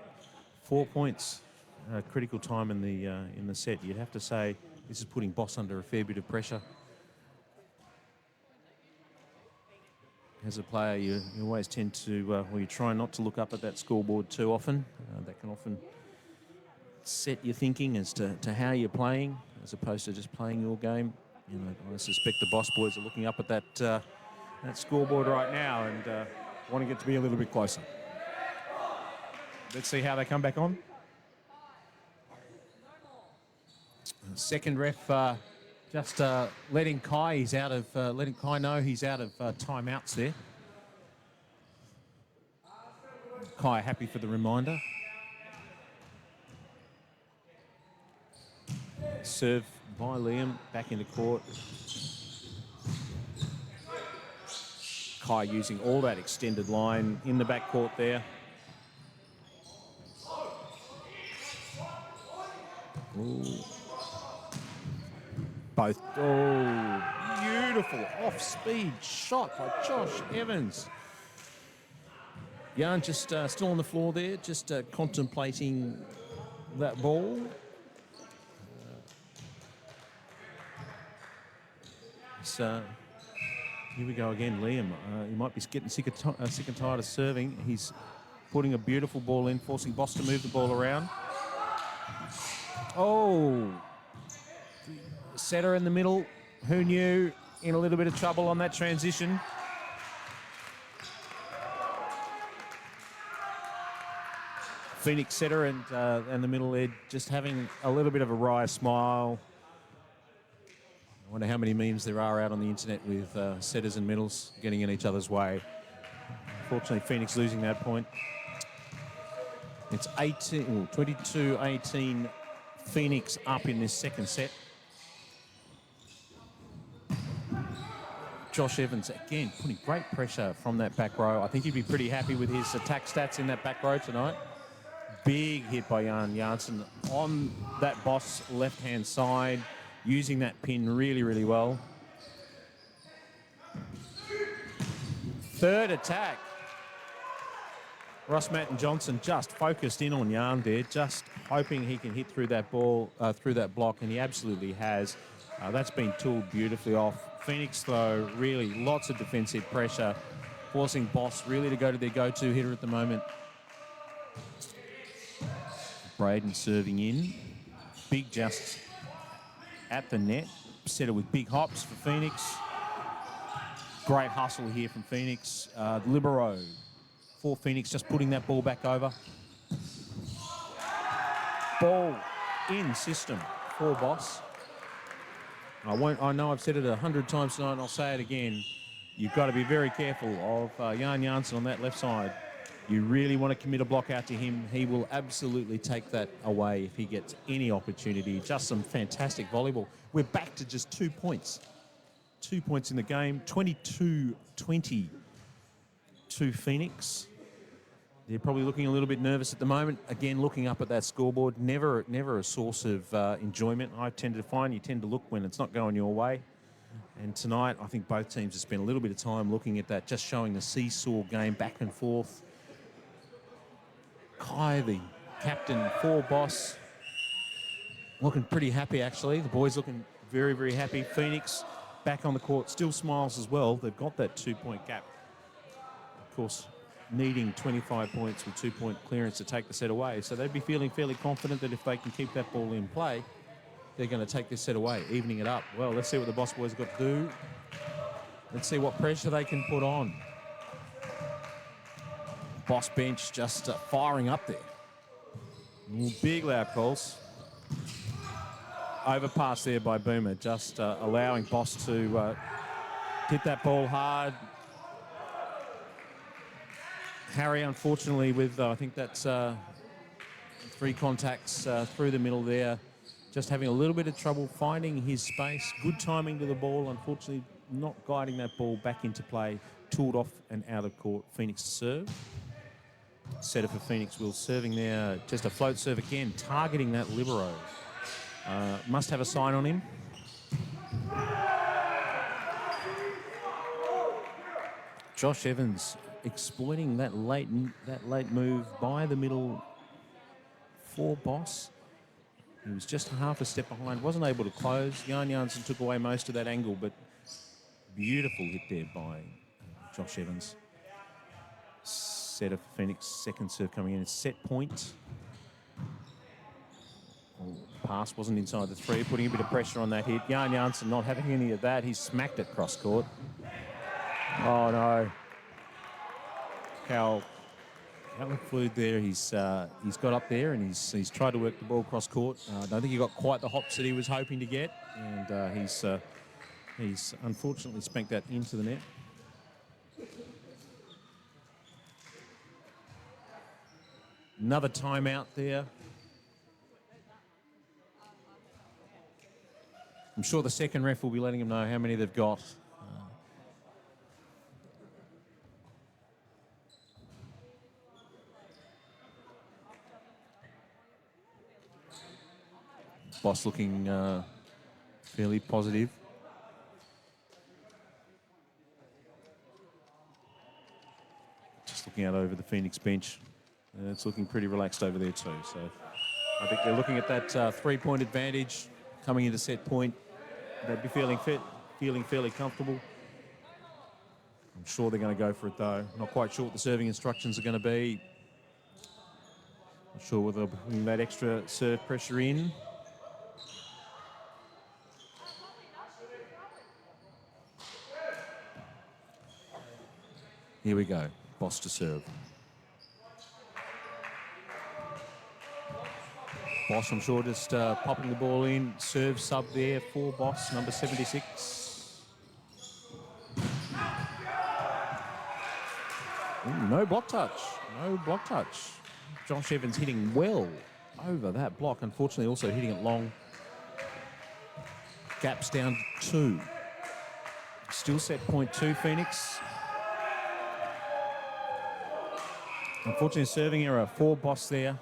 4 points, critical time in the set. You'd have to say this is putting Boss under a fair bit of pressure. As a player, you always tend to, you try not to look up at that scoreboard too often. That can often set your thinking as to how you're playing, as opposed to just playing your game. You know, I suspect the Boss boys are looking up at that scoreboard right now and wanting it to be a little bit closer. Let's see how they come back on. Second ref just letting Kai know he's out of timeouts there. Kai happy for the reminder. Serve by Liam back into court. Kai using all that extended line in the backcourt there. Ooh. Both. Oh, beautiful off-speed shot by Josh Evans. Yarn just still on the floor there, just contemplating that ball. Here we go again, Liam. He might be getting sick and tired of serving. He's putting a beautiful ball in, forcing Boss to move the ball around. Oh, setter in the middle. Who knew? In a little bit of trouble on that transition. Phoenix setter and the middle edge just having a little bit of a wry smile. I wonder how many memes there are out on the internet with setters and middles getting in each other's way. Unfortunately, Phoenix losing that point. It's 22-18 Phoenix up in this second set. Josh Evans, again, putting great pressure from that back row. I think he'd be pretty happy with his attack stats in that back row tonight. Big hit by Jan Janssen on that Boss left-hand side, using that pin really, really well. Third attack. Ross Matten-Johnson just focused in on Jan there, just hoping he can hit through that ball, through that block, and he absolutely has. That's been tooled beautifully off. Phoenix, though, really lots of defensive pressure, forcing Boss really to go to their go-to hitter at the moment. Braden serving in. Big just at the net. Setter with big hops for Phoenix. Great hustle here from Phoenix. Libero for Phoenix, just putting that ball back over. Ball in system for Boss. I know I've said it 100 times tonight, and I'll say it again. You've got to be very careful of Jan Janssen on that left side. You really want to commit a block out to him. He will absolutely take that away if he gets any opportunity. Just some fantastic volleyball. We're back to just 2 points. 2 points in the game, 22-20 to Phoenix. They're probably looking a little bit nervous at the moment. Again, looking up at that scoreboard, never a source of enjoyment. I tend to find you tend to look when it's not going your way. And tonight, I think both teams have spent a little bit of time looking at that, just showing the seesaw game back and forth. Kai, the captain for Boss, looking pretty happy, actually. The boys looking very, very happy. Phoenix back on the court, still smiles as well. They've got that 2-point gap. Of course, needing 25 points with 2-point clearance to take the set away. So they'd be feeling fairly confident that if they can keep that ball in play, they're going to take this set away, evening it up. Well, let's see what the Boss boys got to do. Let's see what pressure they can put on. Boss bench just firing up there. Big loud calls. Overpass there by Boomer, just allowing Boss to hit that ball hard. Harry, unfortunately, with I think that's 3 contacts through the middle there, just having a little bit of trouble finding his space. Good timing to the ball, unfortunately not guiding that ball back into play. Tooled off and out of court. Phoenix to serve. Setter for Phoenix, Will serving there. Just a float serve again, targeting that libero. Must have a sign on him. Josh Evans exploiting that late move by the middle for Boss. He was just half a step behind, wasn't able to close. Jan Janssen took away most of that angle, but beautiful hit there by Josh Evans. Setter for Phoenix, second serve coming in. Set point. Oh, pass wasn't inside the 3, putting a bit of pressure on that hit. Jan Janssen not having any of that. He smacked it cross court. Oh no. Cal flew there. He's got up there and he's tried to work the ball cross court. I don't think he got quite the hops that he was hoping to get, and he's unfortunately spanked that into the net. Another timeout there. I'm sure the second ref will be letting them know how many they've got. Boss looking fairly positive. Just looking out over the Phoenix bench. It's looking pretty relaxed over there too. So I think they're looking at that three-point advantage coming into set point. They'd be feeling fairly comfortable. I'm sure they're going to go for it though. Not quite sure what the serving instructions are going to be. Not sure whether they'll bring that extra serve pressure in. Here we go. Boss to serve. Boss, I'm sure, just popping the ball in. Serve sub there for Boss, number 76. Ooh, no block touch. No block touch. Josh Evans hitting well over that block. Unfortunately, also hitting it long. Gaps down to 2. Still set point 2, Phoenix. Unfortunately, serving error for Boss there.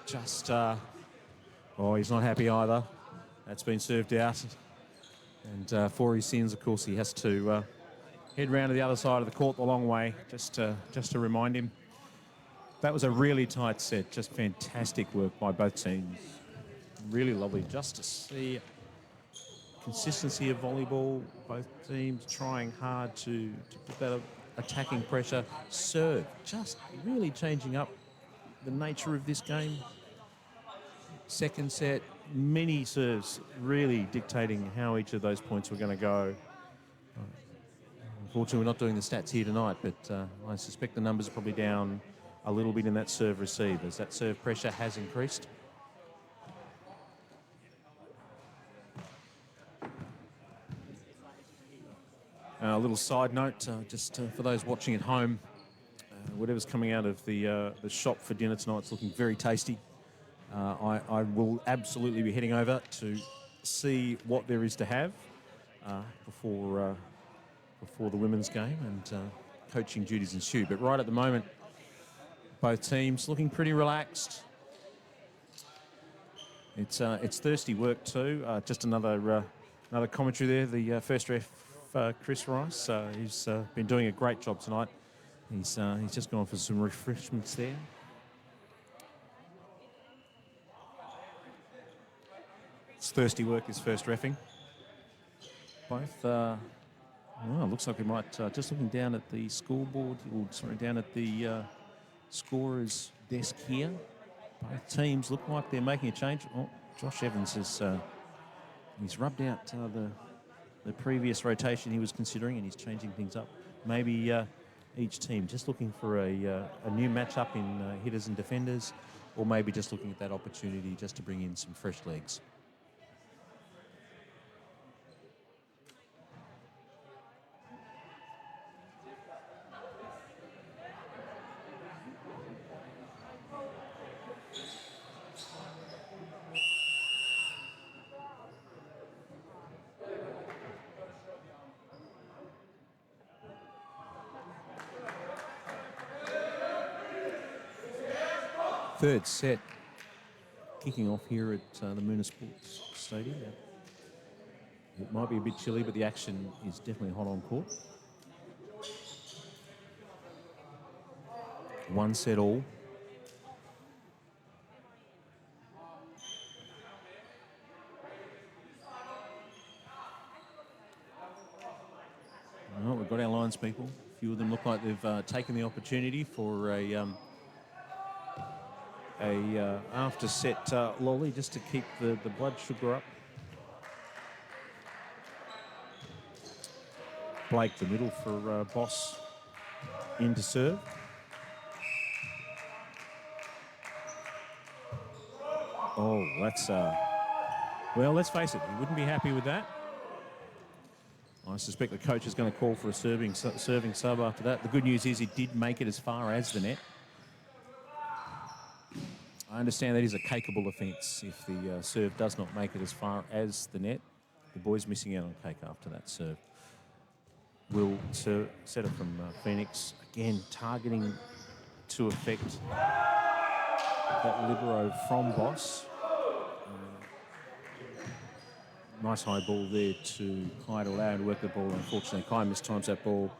Just, he's not happy either. That's been served out. And for his sins, of course, he has to head round to the other side of the court the long way, just to remind him. That was a really tight set. Just fantastic work by both teams. Really lovely just to see consistency of volleyball. Both teams trying hard to put that attacking pressure. Serve, just really changing up the nature of this game. Second set, many serves really dictating how each of those points were going to go. Unfortunately, we're not doing the stats here tonight, but I suspect the numbers are probably down a little bit in that serve receive as that serve pressure has increased. A little side note, just for those watching at home, whatever's coming out of the shop for dinner tonight, it's looking very tasty. I will absolutely be heading over to see what there is to have before the women's game, and coaching duties ensue. But right at the moment, both teams looking pretty relaxed. It's thirsty work too. Just another commentary there. The first ref, Chris Rice, he's been doing a great job tonight. He's just gone for some refreshments there. It's thirsty work, this first reffing. Both, looks like we might, just looking down at the scoreboard, down at the scorer's desk here. Both teams look like they're making a change. Oh, Josh Evans has, he's rubbed out the previous rotation he was considering, and he's changing things up. Maybe each team just looking for a new matchup in hitters and defenders, or maybe just looking at that opportunity just to bring in some fresh legs. Third set kicking off here at the Moona Sports Stadium. It might be a bit chilly, but the action is definitely hot on court. One set all. Well, we've got our lines people. A few of them look like they've taken the opportunity for a after set lolly just to keep the blood sugar up. Blake the middle for Boss in to serve. Oh, that's well, let's face it, we wouldn't be happy with that. I suspect the coach is going to call for a serving sub after that. The good news is he did make it as far as the net. I understand that is a cakeable offence if the serve does not make it as far as the net. The boys missing out on cake after that serve. Will set it from Phoenix. Again, targeting to affect that libero from Boss. Nice high ball there to Kai to allow him to work the ball. Unfortunately, Kai mistimes that ball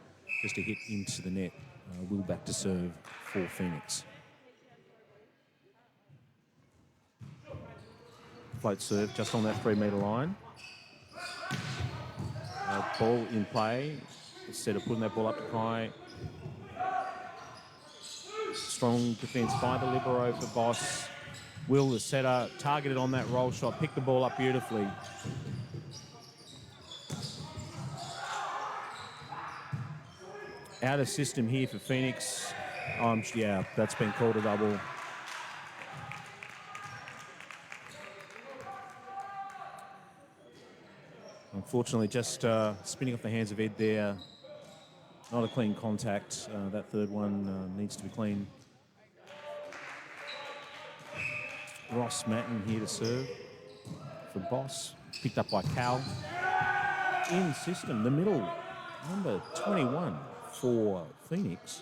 just to hit into the net. Will back to serve for Phoenix. Float serve just on that 3 metre line. Ball in play. Instead of putting that ball up to Kai. Strong defence by the libero for Boss. Will, the setter, targeted on that roll shot, picked the ball up beautifully. Out of system here for Phoenix. Yeah, that's been called a double. Unfortunately, just spinning off the hands of Ed there. Not a clean contact. That third one needs to be clean. Ross Matten here to serve for Boss. Picked up by Cal. In system, the middle, number 21 for Phoenix.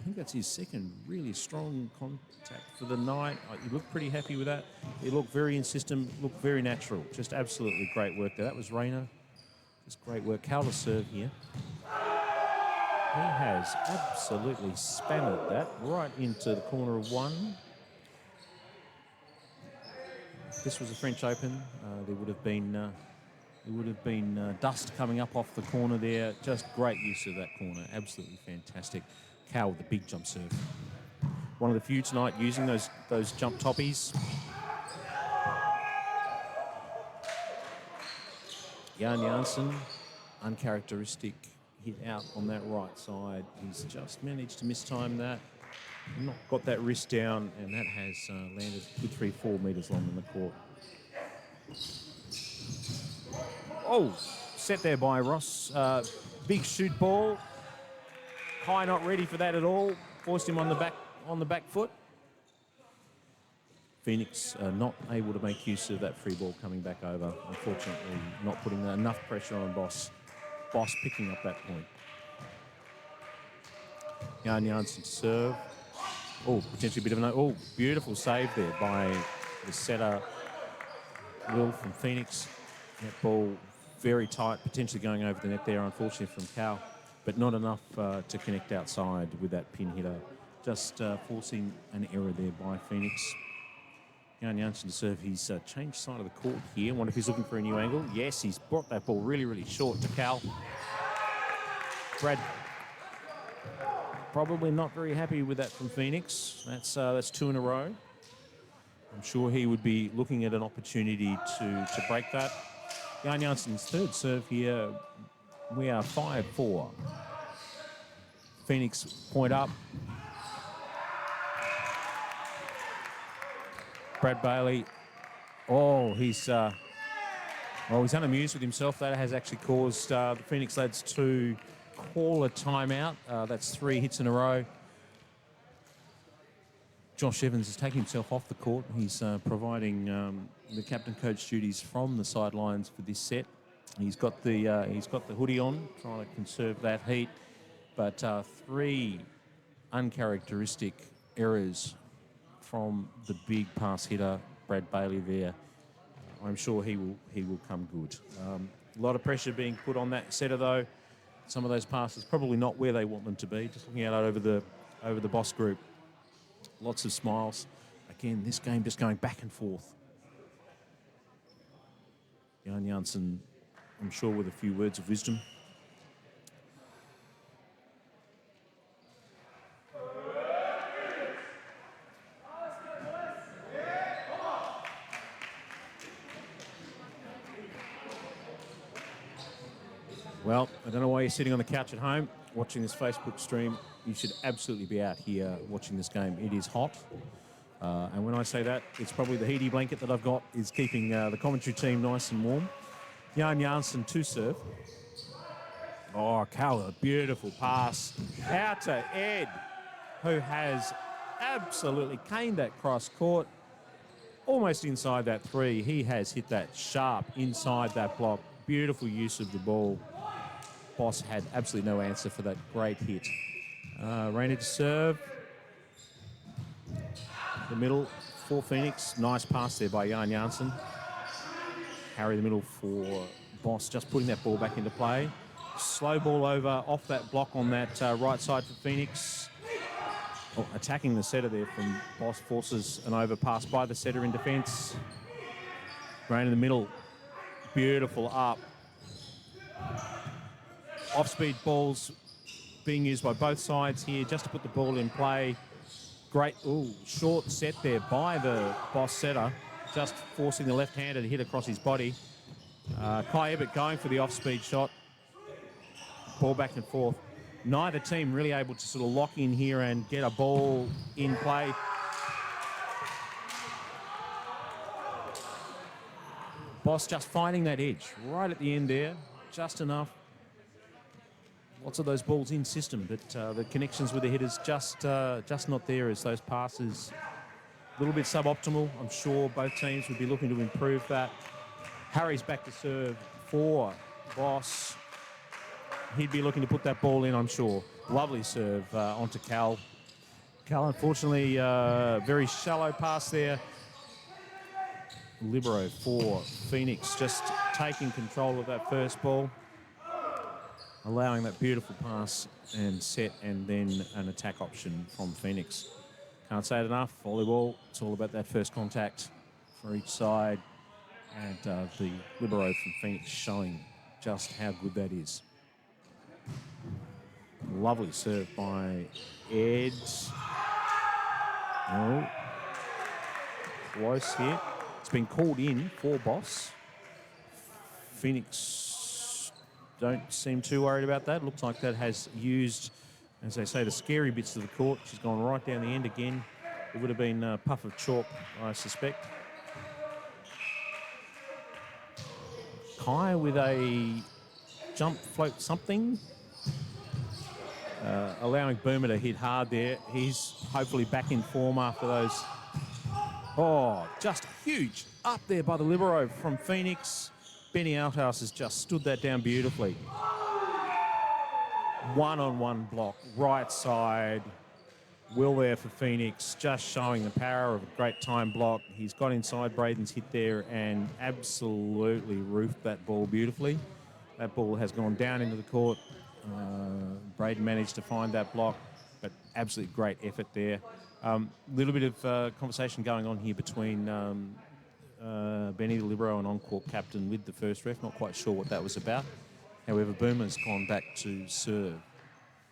I think that's his second really strong contact for the night. He looked pretty happy with that. He looked very in system, looked very natural. Just absolutely great work there. That was Rayner. Just great work. Cal to serve here. He has absolutely spammered that right into the corner of one. If this was a French Open, there would have been dust coming up off the corner there. Just great use of that corner. Absolutely fantastic. Cal with the big jump serve. One of the few tonight using those jump toppies. Jan Janssen, uncharacteristic hit out on that right side. He's just managed to mistime that. Not got that wrist down, and that has landed good 3-4 metres long in the court. Oh, set there by Ross. Big shoot ball. Kai not ready for that at all. Forced him on the back foot. Phoenix not able to make use of that free ball coming back over. Unfortunately, not putting enough pressure on Boss. Boss picking up that point. Jan Janssen to serve. Oh, potentially a bit of an... Oh, beautiful save there by the setter, Will from Phoenix. That ball very tight, potentially going over the net there, unfortunately, from Cal. But not enough to connect outside with that pin hitter. Just forcing an error there by Phoenix. Jan Janssen to serve. He's changed side of the court here. Wonder if he's looking for a new angle. Yes, he's brought that ball really, really short to Cal. Brad probably not very happy with that from Phoenix. That's 2 in a row. I'm sure he would be looking at an opportunity to break that. Jan Janssen's third serve here. We are 5-4. Phoenix point up. Brad Bailey. Oh, he's unamused with himself. That has actually caused the Phoenix lads to call a timeout. That's 3 hits in a row. Josh Evans has taken himself off the court. He's providing the captain coach duties from the sidelines for this set. He's got the hoodie on, trying to conserve that heat. But 3 uncharacteristic errors from the big pass hitter, Brad Bailey there. I'm sure he will come good. A lot of pressure being put on that setter though. Some of those passes probably not where they want them to be. Just looking out over the Boss group. Lots of smiles. Again, this game just going back and forth. Jan Janssen, I'm sure, with a few words of wisdom. Well, I don't know why you're sitting on the couch at home watching this Facebook stream. You should absolutely be out here watching this game. It is hot. And when I say that, it's probably the heaty blanket that I've got is keeping the commentary team nice and warm. Jan Janssen to serve. Oh, Cal, a beautiful pass out to Ed, who has absolutely caned that cross court. Almost inside that 3. He has hit that sharp inside that block. Beautiful use of the ball. Boss had absolutely no answer for that great hit. Rayner to serve. The middle for Phoenix. Nice pass there by Jan Janssen. Harry the middle for Boss, just putting that ball back into play. Slow ball over off that block on that right side for Phoenix. Oh, attacking the setter there from Boss, forces an overpass by the setter in defence. Rain in the middle, beautiful up. Off-speed balls being used by both sides here just to put the ball in play. Great, short set there by the Boss setter, just forcing the left-hander to hit across his body. Kai Ebbett going for the off-speed shot. Ball back and forth. Neither team really able to sort of lock in here and get a ball in play. Boss just finding that edge right at the end there, just enough. Lots of those balls in system, but the connections with the hitters just not there as those passes a little bit suboptimal. I'm sure both teams would be looking to improve that. Harry's back to serve for Boss. He'd be looking to put that ball in, I'm sure. Lovely serve onto Cal. Cal, unfortunately, very shallow pass there. Libero for Phoenix, just taking control of that first ball, allowing that beautiful pass and set, and then an attack option from Phoenix. Can't say it enough. Volleyball, it's all about that first contact for each side, and the Libero from Phoenix showing just how good that is. Lovely serve by Ed. Oh, close hit. It's been called in for Boss. Phoenix don't seem too worried about that. Looks like that has used, as they say, the scary bits of the court. She's gone right down the end again. It would have been a puff of chalk, I suspect. Kai with a jump float something. Allowing Boomer to hit hard there. He's hopefully back in form after those. Oh, just huge up there by the Libero from Phoenix. Benny Outhouse has just stood that down beautifully. One-on-one block, right side. Will there for Phoenix, just showing the power of a great time block. He's got inside Braden's hit there and absolutely roofed that ball beautifully. That ball has gone down into the court. Braden managed to find that block, but absolutely great effort there. Little bit of conversation going on here between Benny the Libero and on-court captain with the first ref. Not quite sure what that was about. However, Boomer's gone back to serve.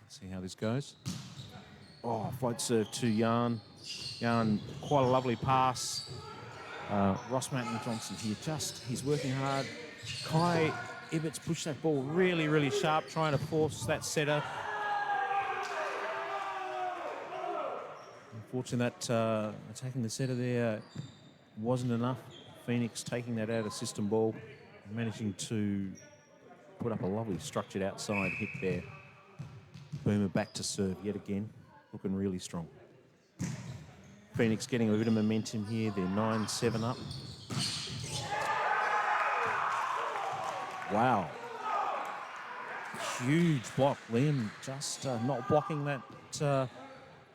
Let's see how this goes. Oh, float serve to Yarn. Yarn, quite a lovely pass. Ross Manton-Johnson here, he's working hard. Kai Ibbett's pushed that ball really, really sharp, trying to force that setter. Unfortunately, that attacking the setter there wasn't enough. Phoenix taking that out of system ball, managing to put up a lovely structured outside hit there. Boomer back to serve yet again, looking really strong. Phoenix getting a bit of momentum here. They're 9-7 up. Wow. Huge block. Liam just not blocking that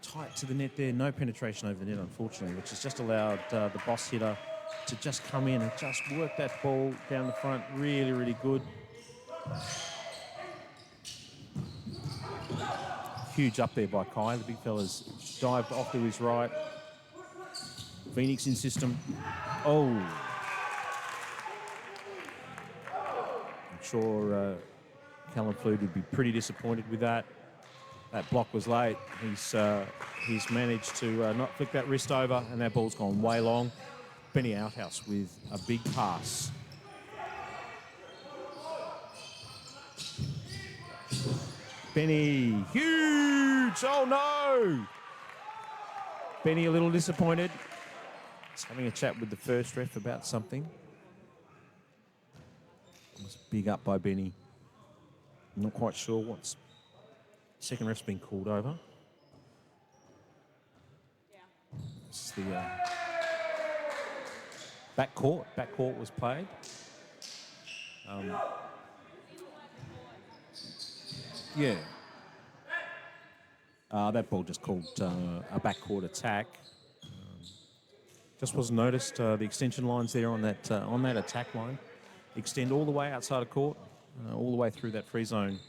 tight to the net there. No penetration over the net, unfortunately, which has just allowed the Boss hitter to just come in and just work that ball down the front. Really, really good. Huge up there by Kai. The big fella's dived off to his right. Phoenix in system. Oh. I'm sure Callum Flood would be pretty disappointed with that. That block was late. He's managed to not flick that wrist over, and that ball's gone way long. Benny Outhouse with a big pass. Benny, huge! Oh no! Benny a little disappointed. He's having a chat with the first ref about something. It was a big up by Benny. I'm not quite sure what's... Second ref's been called over. This is the backcourt. Backcourt was played. Yeah. That ball just called a backcourt attack. Just wasn't noticed the extension lines there on that attack line. extend all the way outside of court, all the way through that free zone.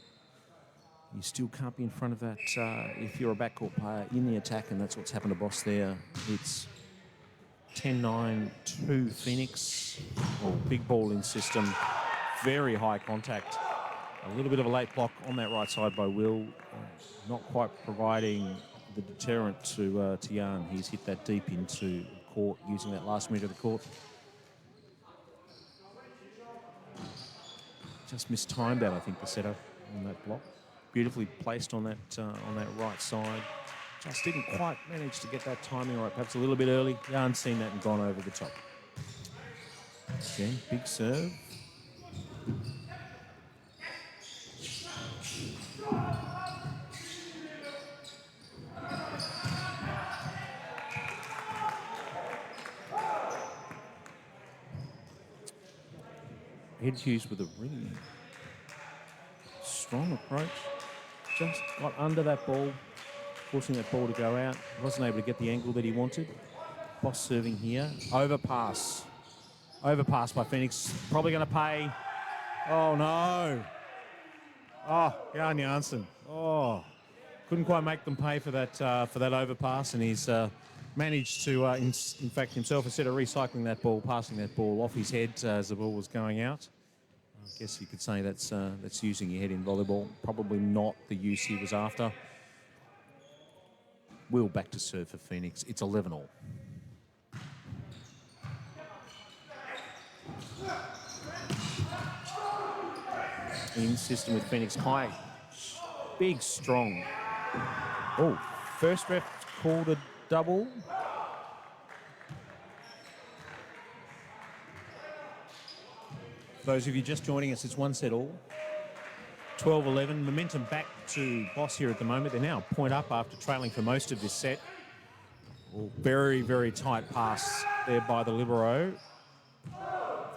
You still can't be in front of that if you're a backcourt player in the attack, and that's what's happened to Boss there. It's 10-9 to Phoenix. Oh, big ball in system. Very high contact. A little bit of a late block on that right side by Will. Not quite providing the deterrent to Jan. He's hit that deep into court using that last metre of the court. Just mistimed that, I think, the setter on that block. Beautifully placed on that right side. Just didn't quite manage to get that timing right. Perhaps a little bit early. Jan's seen that and gone over the top. Again, big serve. Ed Hughes with a really strong approach. Just got under that ball, forcing that ball to go out. Wasn't able to get the angle that he wanted. Boss serving here. Overpass. Overpass by Phoenix. Probably going to pay. Oh, no. Oh, Jan Janssen. Oh, couldn't quite make them pay for that overpass, and he's managed to, in fact, himself, instead of recycling that ball, passing that ball off his head as the ball was going out. I guess you could say that's using your head in volleyball. Probably not the use he was after. Will back to serve for Phoenix. It's 11-all. In system with Phoenix. High, big, strong. Oh, first ref called a double. For those of you just joining us, it's one set all. 12-11. Momentum back to Boss here at the moment. They're now a point up after trailing for most of this set. Oh, very, very tight pass there by the libero.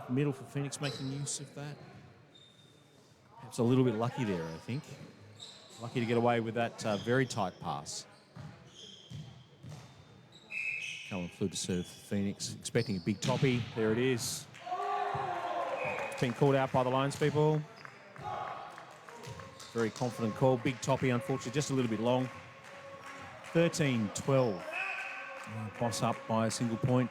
Middle for Phoenix making use of that. Perhaps a little bit lucky there, I think. Lucky to get away with that very tight pass. Cohen flew to serve Phoenix, expecting a big toppy. There it is. It's been called out by the Lions people. Very confident call. Big toppy, unfortunately, just a little bit long. 13-12. Boss up by a single point.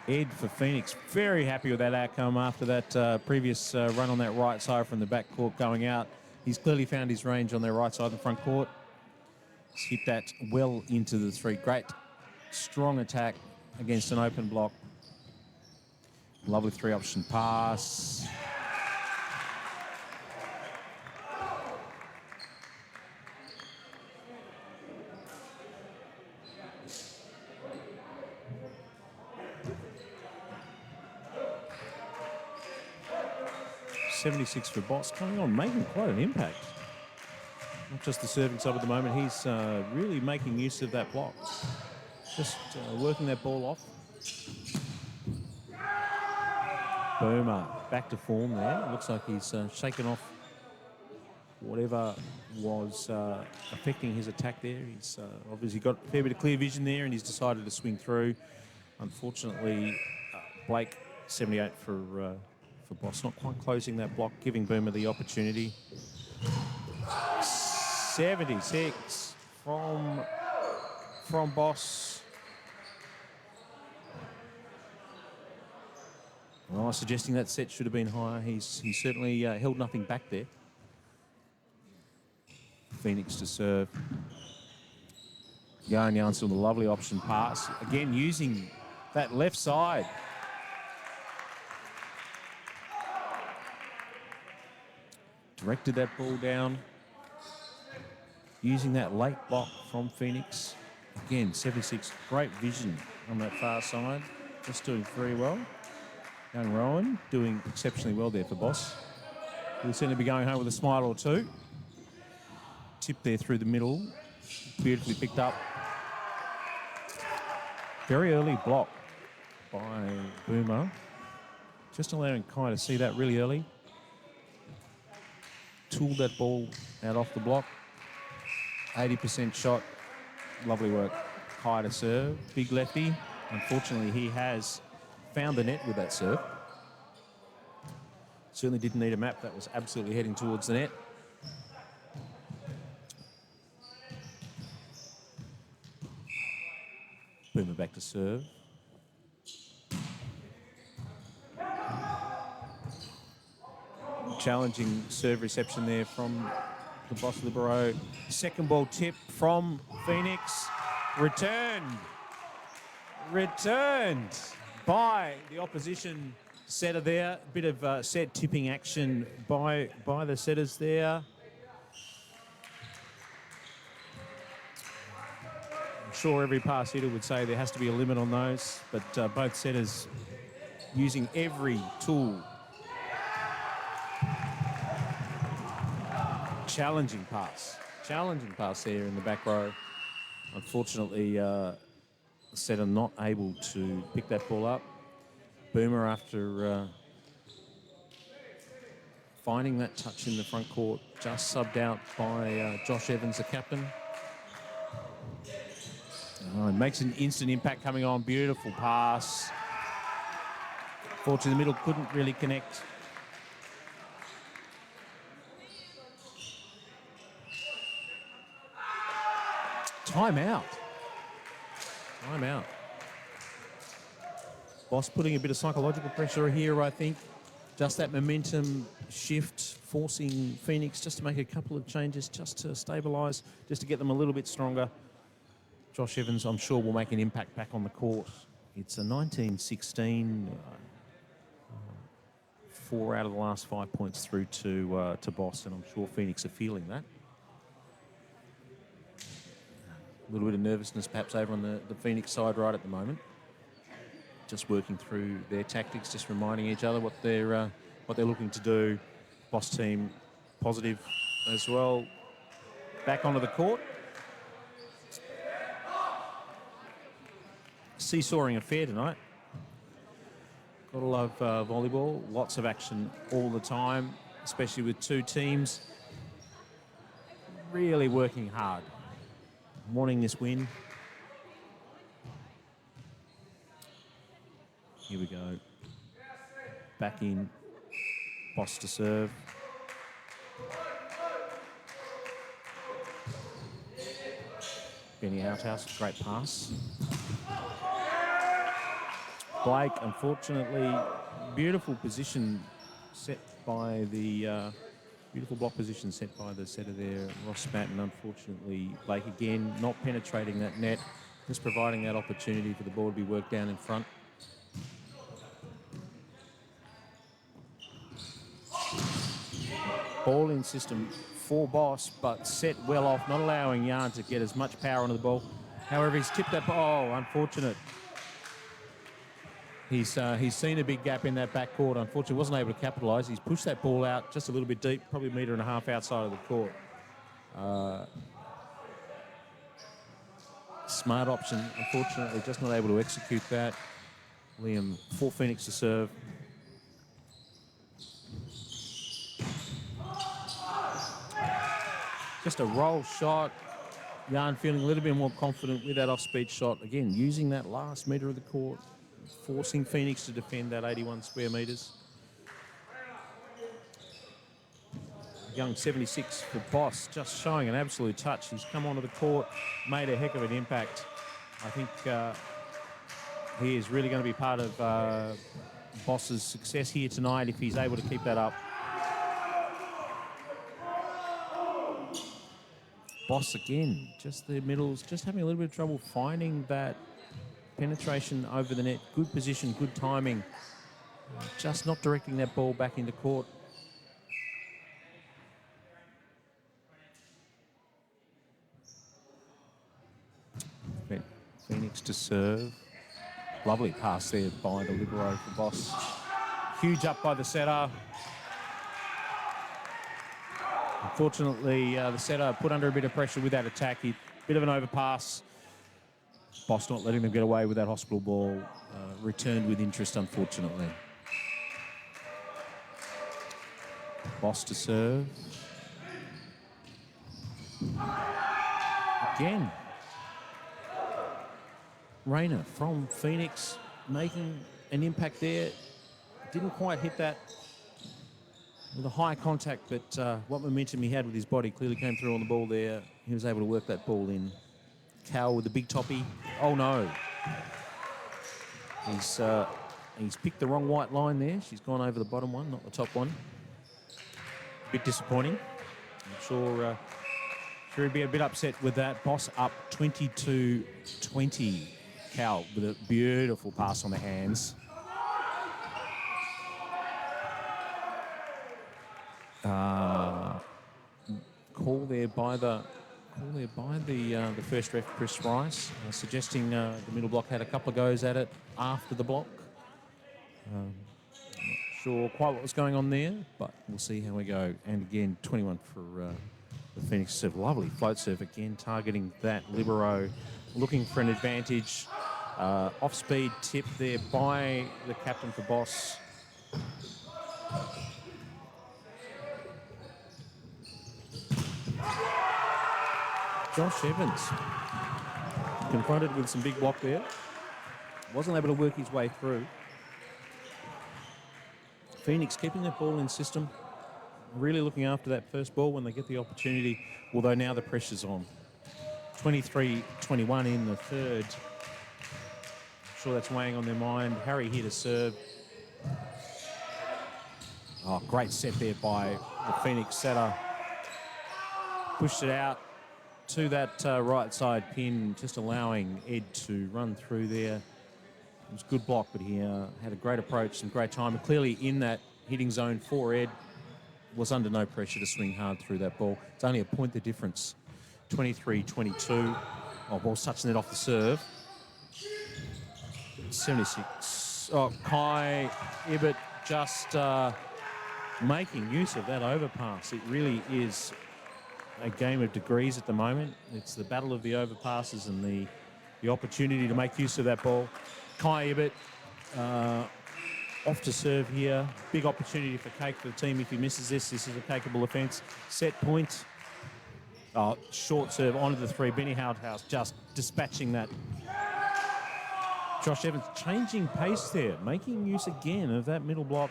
Ed for Phoenix, very happy with that outcome after that previous run on that right side from the back court going out. He's clearly found his range on their right side of the front court. He's hit that well into the three. Great, strong attack against an open block. Lovely three-option pass. .76 for Boss, coming on, making quite an impact. Not just the serving side at the moment, he's really making use of that block. Just working that ball off. Boomer back to form there. Looks like he's shaken off whatever was affecting his attack there. He's obviously got a fair bit of clear vision there, and he's decided to swing through. Unfortunately, Blake, 78 for Boss, not quite closing that block, giving Boomer the opportunity. 76 from Boss. Well, suggesting that set should have been higher. He certainly held nothing back there. Phoenix to serve. Jan Janssen with a lovely option pass. Again, using that left side. Directed that ball down. Using that late block from Phoenix. Again, 76, great vision on that far side. Just doing very well. Young Rowan doing exceptionally well there for Boss. He'll certainly be going home with a smile or two. Tip there through the middle. Beautifully picked up. Very early block by Boomer. Just allowing Kai to see that really early. Tooled that ball out off the block. 80% shot. Lovely work. High to serve. Big lefty. Unfortunately, he has found the net with that serve. Certainly didn't need a map. That was absolutely heading towards the net. Boomer back to serve. Challenging serve reception there from the Boss Libero. Second ball tip from Phoenix. Returned by the opposition setter there. Bit of set tipping action by the setters there. I'm sure every pass hitter would say there has to be a limit on those, but both setters using every tool. Challenging pass there in the back row. Unfortunately, the setter not able to pick that ball up. Boomer, after finding that touch in the front court, just subbed out by Josh Evans, the captain. Oh, it makes an instant impact coming on. Beautiful pass. Fortunately, the middle couldn't really connect. Timeout. Boss putting a bit of psychological pressure here, I think. Just that momentum shift, forcing Phoenix just to make a couple of changes, just to stabilise, just to get them a little bit stronger. Josh Evans, I'm sure, will make an impact back on the court. It's a 19-16, 4 out of the last 5 points through to Boss, and I'm sure Phoenix are feeling that. A little bit of nervousness perhaps over on the Phoenix side right at the moment. Just working through their tactics, just reminding each other what they're looking to do. Boss team positive as well. Back onto the court. Seesawing affair tonight. Gotta love volleyball. Lots of action all the time, especially with two teams really working hard, wanting this win. Here we go. Back in. Boss to serve. Benny Outhouse, great pass. Blake, unfortunately, beautiful position set by the beautiful block position set by the setter there, Ross Smatton. Unfortunately, Blake again not penetrating that net, just providing that opportunity for the ball to be worked down in front. Ball in system for Boss, but set well off, not allowing Yarn to get as much power onto the ball. However, he's tipped that ball. Oh, unfortunate. He's seen a big gap in that backcourt. Unfortunately, wasn't able to capitalise. He's pushed that ball out just a little bit deep, probably a metre and a half outside of the court. Smart option, unfortunately, just not able to execute that. Liam for Phoenix to serve. Just a roll shot. Yarn feeling a little bit more confident with that off-speed shot. Again, using that last metre of the court, forcing Phoenix to defend that 81 square metres. Young 76 for Boss, just showing an absolute touch. He's come onto the court, made a heck of an impact. I think he is really going to be part of Boss's success here tonight if he's able to keep that up. Boss again, just the middles, just having a little bit of trouble finding that penetration over the net. Good position, good timing. Just not directing that ball back into court. Phoenix to serve. Lovely pass there by the Libero for Boss. Huge up by the setter. Unfortunately, the setter put under a bit of pressure with that attack. Bit of an overpass. Boss not letting them get away with that hospital ball. Returned with interest, unfortunately. Boss to serve. Again. Rayner from Phoenix making an impact there. Didn't quite hit that with a high contact, but what momentum he had with his body clearly came through on the ball there. He was able to work that ball in. Cal with the big toppy. Oh, no. He's picked the wrong white line there. She's gone over the bottom one, not the top one. A bit disappointing. I'm sure he'd be a bit upset with that. Boss up 22-20. Cal with a beautiful pass on the hands. Call there by the first ref, Chris Rice, suggesting the middle block had a couple of goes at it after the block. Not sure quite what was going on there, but we'll see how we go. And again, 21 for the Phoenix serve. Lovely float serve again, targeting that libero, looking for an advantage. Off-speed tip there by the captain for Boss. Josh Evans confronted with some big block there. Wasn't able to work his way through. Phoenix keeping that ball in system. Really looking after that first ball when they get the opportunity, although now the pressure's on. 23-21 in the third. I'm sure that's weighing on their mind. Harry here to serve. Oh, great set there by the Phoenix setter. Pushed it out to that right side pin, just allowing Ed to run through there. It was a good block, but he had a great approach, some great time. Clearly in that hitting zone for Ed, was under no pressure to swing hard through that ball. It's only a point the difference. 23-22. Oh, ball's touching it off the serve. 76. Oh, Kai Ibbott just making use of that overpass. It really is a game of degrees at the moment. It's the battle of the overpasses and the opportunity to make use of that ball. Kai Ibbott off to serve here. Big opportunity for Cake for the team. If he misses this, this is a cakeable offence. Set point. Oh, short serve onto the three. Benny House just dispatching that. Josh Evans changing pace there, making use again of that middle block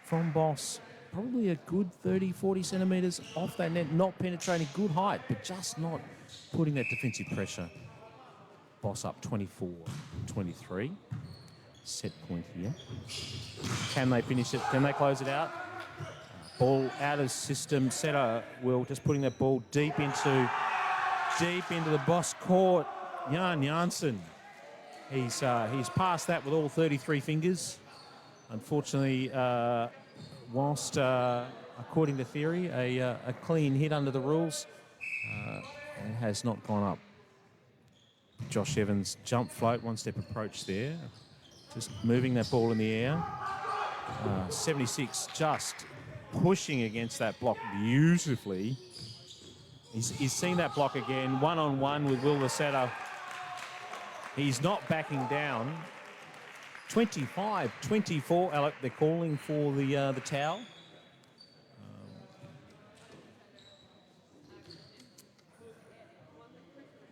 from Boss. Probably a good 30, 40 centimetres off that net, not penetrating, good height, but just not putting that defensive pressure. Boss up 24-23. Set point here. Can they finish it? Can they close it out? Ball out of system. Setter will just putting that ball deep into the Boss court. Jan Janssen. He's passed that with all 33 fingers. Unfortunately, whilst according to theory, a clean hit under the rules, it has not gone up. Josh Evans jump float, one step approach there. Just moving that ball in the air. 76 just pushing against that block beautifully. He's seen that block again, one-on-one with Will Lasetta. He's not backing down. 25-24, Alec, they're calling for the towel.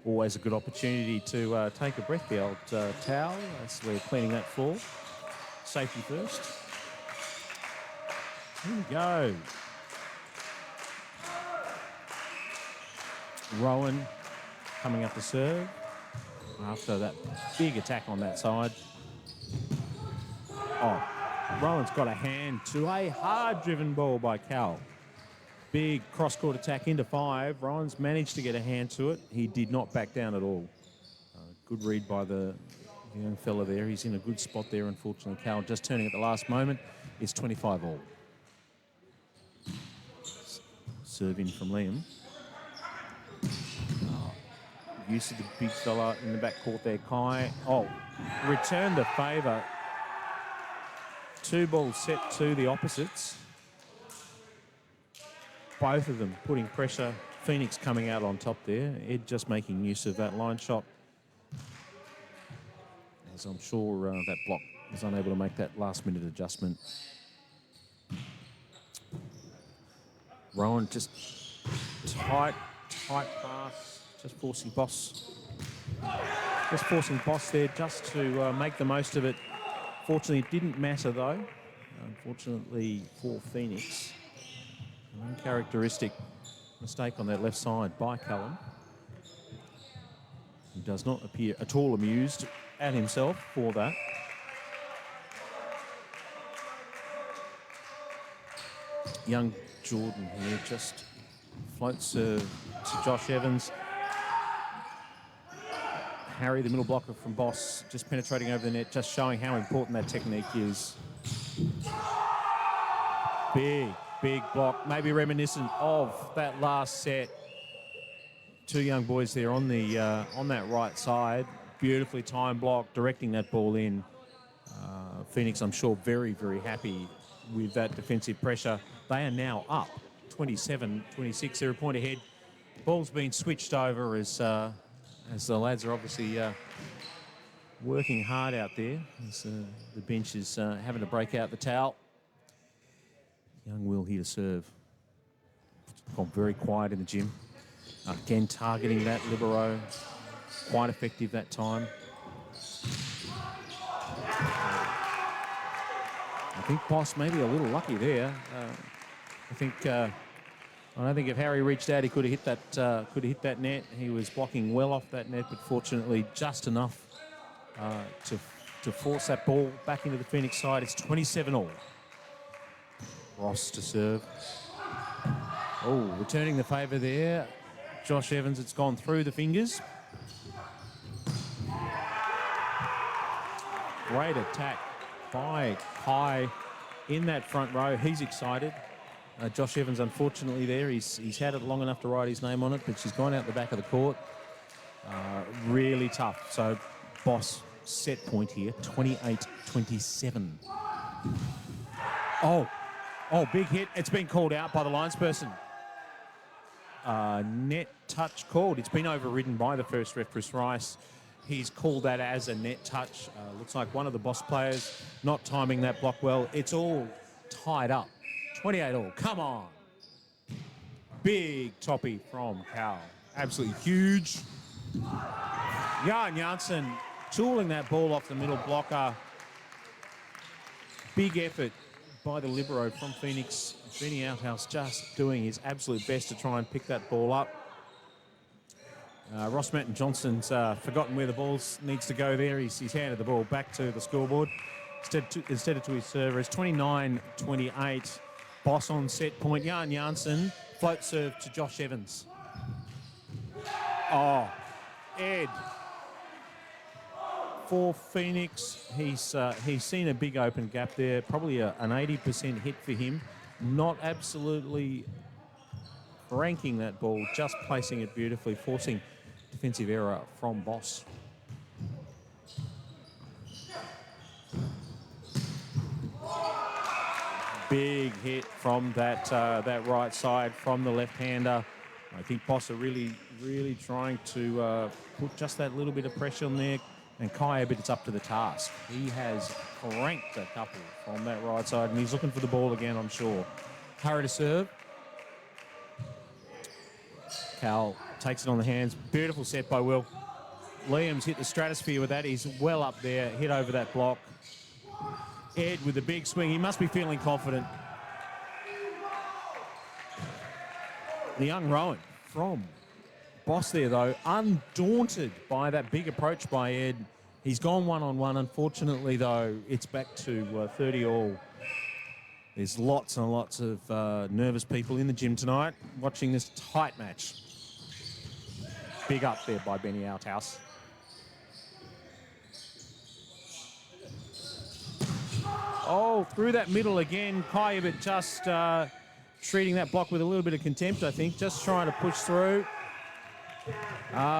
Always a good opportunity to take a breath, the old towel, as we're cleaning that floor. Safety first. Here we go. Rowan coming up to serve after that big attack on that side. Oh, Rowan's got a hand to a hard-driven ball by Cal. Big cross-court attack into 5. Rowan's managed to get a hand to it. He did not back down at all. Good read by the young fella there. He's in a good spot there, unfortunately. Cal just turning at the last moment. It's 25 all. Serve in from Liam. Use of the big fella in the back court there, Kai. Oh, return the favour. 2 balls set to the opposites. Both of them putting pressure. Phoenix coming out on top there. Ed just making use of that line shot. As I'm sure that block was unable to make that last minute adjustment. Rowan just tight pass. Just forcing Boss Just forcing Boss there just to make the most of it. Fortunately, it didn't matter, though. Unfortunately for Phoenix, an uncharacteristic mistake on that left side by Callum, who does not appear at all amused at himself for that. Young Jordan here just floats to Josh Evans. Harry, the middle blocker from Boss, just penetrating over the net, just showing how important that technique is. Big block, maybe reminiscent of that last set. Two young boys there on that right side. Beautifully timed block, directing that ball in. Phoenix, I'm sure, very, very happy with that defensive pressure. They are now up 27-26. They're a point ahead. Ball's been switched over as the lads are obviously working hard out there. As the bench is having to break out the towel. Young Will here to serve. Gone very quiet in the gym. Again, targeting that libero. Quite effective that time. I think Boss maybe a little lucky there. I don't think if Harry reached out, he could have hit that net. He was blocking well off that net, but fortunately just enough to force that ball back into the Phoenix side. It's 27-all. Ross to serve. Oh, returning the favour there. Josh Evans, it's gone through the fingers. Great attack by Kai in that front row. He's excited. Josh Evans, unfortunately, there. He's had it long enough to write his name on it, but she's gone out the back of the court. Really tough. So, Boss set point here, 28-27. Oh, big hit. It's been called out by the linesperson. Net touch called. It's been overridden by the first ref, Chris Rice. He's called that as a net touch. Looks like one of the Boss players not timing that block well. It's all tied up. 28-all. Come on. Big toppy from Cal. Absolutely huge. Jan Janssen tooling that ball off the middle blocker. Big effort by the libero from Phoenix. Benny Outhouse just doing his absolute best to try and pick that ball up. Ross Matten Johnson's forgotten where the ball needs to go there. He's handed the ball back to the scoreboard instead of to his server. It's 29-28. Boss on set point. Jan Janssen float serve to Josh Evans. Oh, Ed. For Phoenix, he's seen a big open gap there. Probably an 80% hit for him. Not absolutely ranking that ball, just placing it beautifully, forcing defensive error from Boss. Big hit from that right side from the left-hander. I think Boss are really trying to put just that little bit of pressure on there. And Kai Abbott, it's up to the task. He has cranked a couple from that right side, and he's looking for the ball again, I'm sure. Hurry to serve. Cal takes it on the hands. Beautiful set by Will. Liam's hit the stratosphere with that. He's well up there, hit over that block. Ed with a big swing. He must be feeling confident. The young Rowan from Boss there, though, undaunted by that big approach by Ed. He's gone one-on-one. Unfortunately, though, it's back to 30-all. There's lots and lots of nervous people in the gym tonight watching this tight match. Big up there by Benny Outhouse. Oh, through that middle again. Kai Abbott just treating that block with a little bit of contempt, I think. Just trying to push through.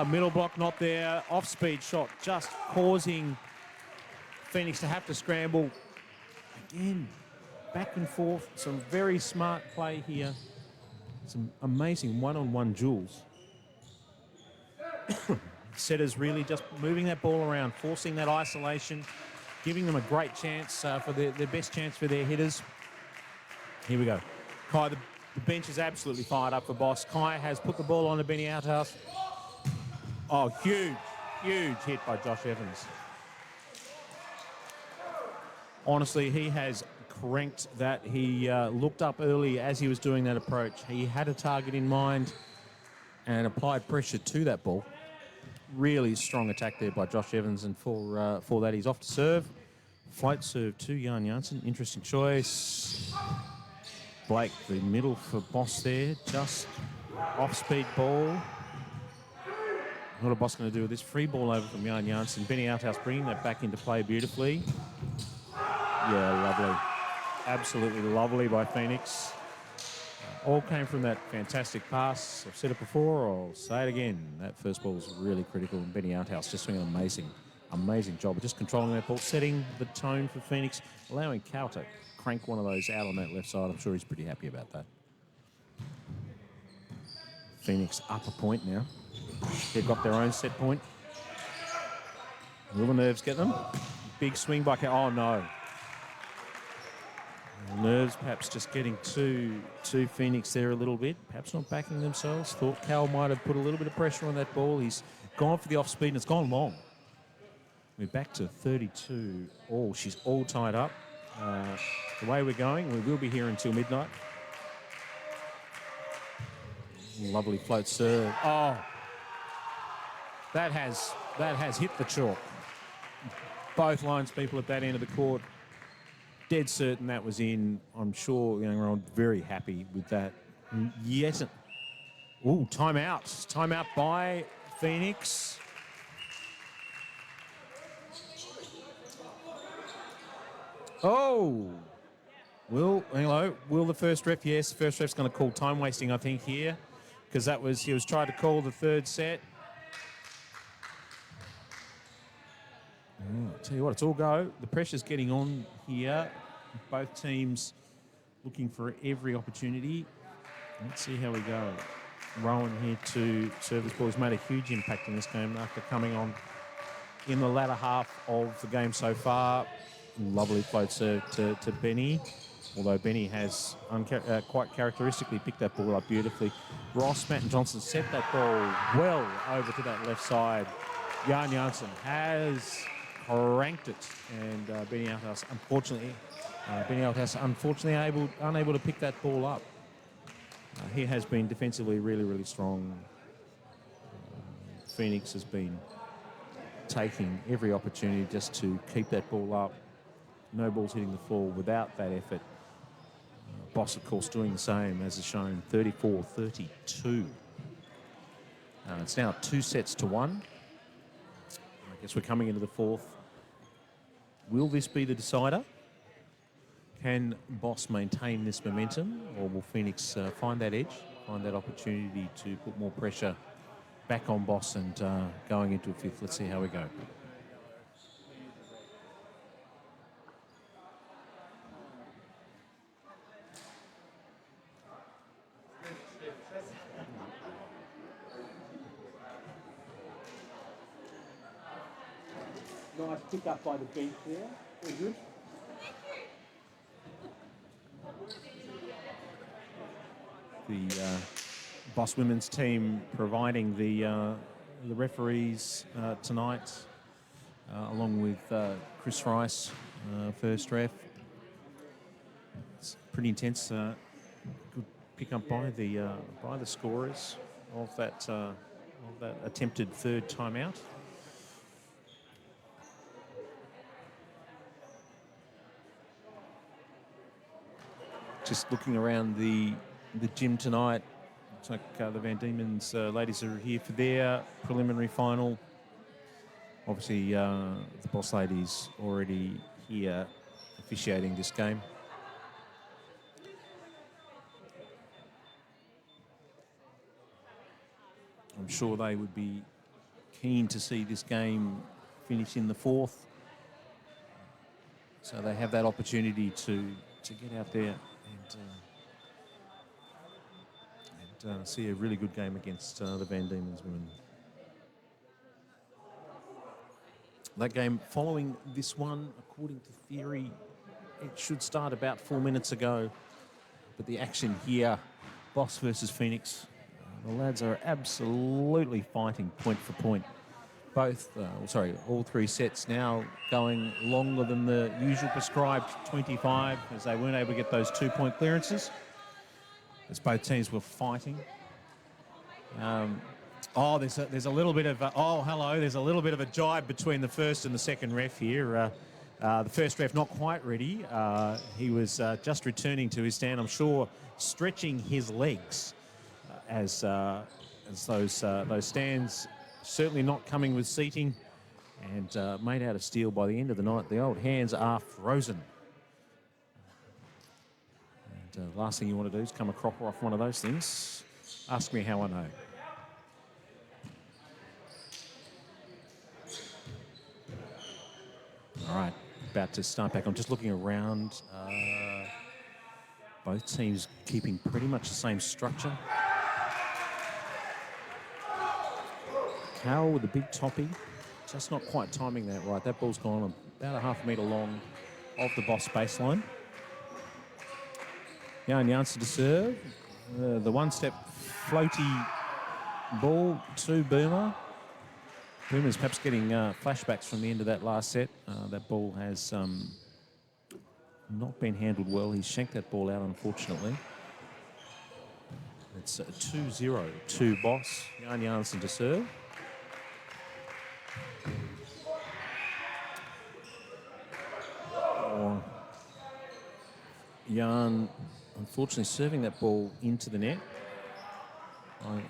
Middle block not there. Off-speed shot just causing Phoenix to have to scramble. Again, back and forth. Some very smart play here. Some amazing one-on-one duels. Setters really just moving that ball around, forcing that isolation, giving them a great chance for their best chance for their hitters. Here we go. Kai, the bench is absolutely fired up for Boss. Kai has put the ball on to Benny Outhouse. Oh, huge Huge hit by Josh Evans. Honestly, he has cranked that. He looked up early as he was doing that approach. He had a target in mind and applied pressure to that ball. Really strong attack there by Josh Evans, and for that he's off to serve. Float serve to Jan Janssen. Interesting choice. Blake, the middle for Boss there. Just off-speed ball. What are Boss going to do with this? Free ball over from Jan Janssen. Benny Outhouse bringing that back into play beautifully. Yeah, lovely. Absolutely lovely by Phoenix. All came from that fantastic pass. I've said it before, I'll say it again. That first ball was really critical, and Benny Outhouse just doing an amazing job of just controlling that ball, setting the tone for Phoenix, allowing Cal to crank one of those out on that left side. I'm sure he's pretty happy about that. Phoenix up a point now. They've got their own set point. Will the nerves get them? Big swing by Cal. Oh, no. Nerves perhaps just getting to Phoenix there a little bit. Perhaps not backing themselves. Thought Cal might have put a little bit of pressure on that ball. He's gone for the off speed and it's gone long. We're back to 32 all. She's all tied up. The way we're going, we will be here until midnight. Lovely float serve. Oh, that has hit the chalk. Both lines people at that end of the court. Dead certain that was in. I'm sure we're all very happy with that. Yes. Ooh, timeout. Timeout by Phoenix. Oh. Will the first ref? Yes, the first ref's going to call time wasting, I think, here. Because he was trying to call the third set. I'll tell you what, it's all go. The pressure's getting on here. Both teams looking for every opportunity. Let's see how we go. Rowan here to serve this ball. He's made a huge impact in this game after coming on in the latter half of the game so far. Lovely float serve to Benny. Although Benny has quite characteristically picked that ball up beautifully. Ross, Matt and Johnson set that ball well over to that left side. Jan Janssen has cranked it, and Benny Outhouse unfortunately unable to pick that ball up. He has been defensively really strong. Phoenix has been taking every opportunity just to keep that ball up. No balls hitting the floor without that effort. Boss, of course, doing the same, as is shown, 34-32. It's now 2-1. I guess we're coming into the fourth. Will this be the decider? Can Boss maintain this momentum, or will Phoenix find that edge, find that opportunity to put more pressure back on Boss and going into a fifth? Let's see how we go. Nice pick up by the bench there. Very good. The Boss women's team providing the referees tonight, along with Chris Rice, first ref. It's pretty intense. Good pick up by the scorers of that attempted third timeout. Just looking around the gym tonight, looks like the Van Diemen's ladies are here for their preliminary final. Obviously, the Boss ladies already here officiating this game. I'm sure they would be keen to see this game finish in the fourth. So they have that opportunity to get out there and see a really good game against the Van Diemen's women. That game following this one, according to theory, it should start about 4 minutes ago. But the action here, Boss versus Phoenix, the lads are absolutely fighting point for point. all three sets now going longer than the usual prescribed 25, as they weren't able to get those 2-point clearances, as both teams were fighting. There's a little bit of there's a little bit of a jibe between the first and the second ref here. The first ref not quite ready. He was just returning to his stand, I'm sure, stretching his legs as those stands certainly not coming with seating and made out of steel by the end of the night. The old hands are frozen. And last thing you want to do is come a cropper off one of those things. Ask me how I know. All right, about to start back. I'm just looking around. Both teams keeping pretty much the same structure. Cowell with the big toppy, just not quite timing that right. That ball's gone about a half metre long off the Boss baseline. Jan Janssen to serve. The one-step floaty ball to Boomer. Boomer's perhaps getting flashbacks from the end of that last set. That ball has not been handled well. He shanked that ball out, unfortunately. It's 2-0 to Boss. Jan Janssen to serve. Jan, unfortunately, serving that ball into the net.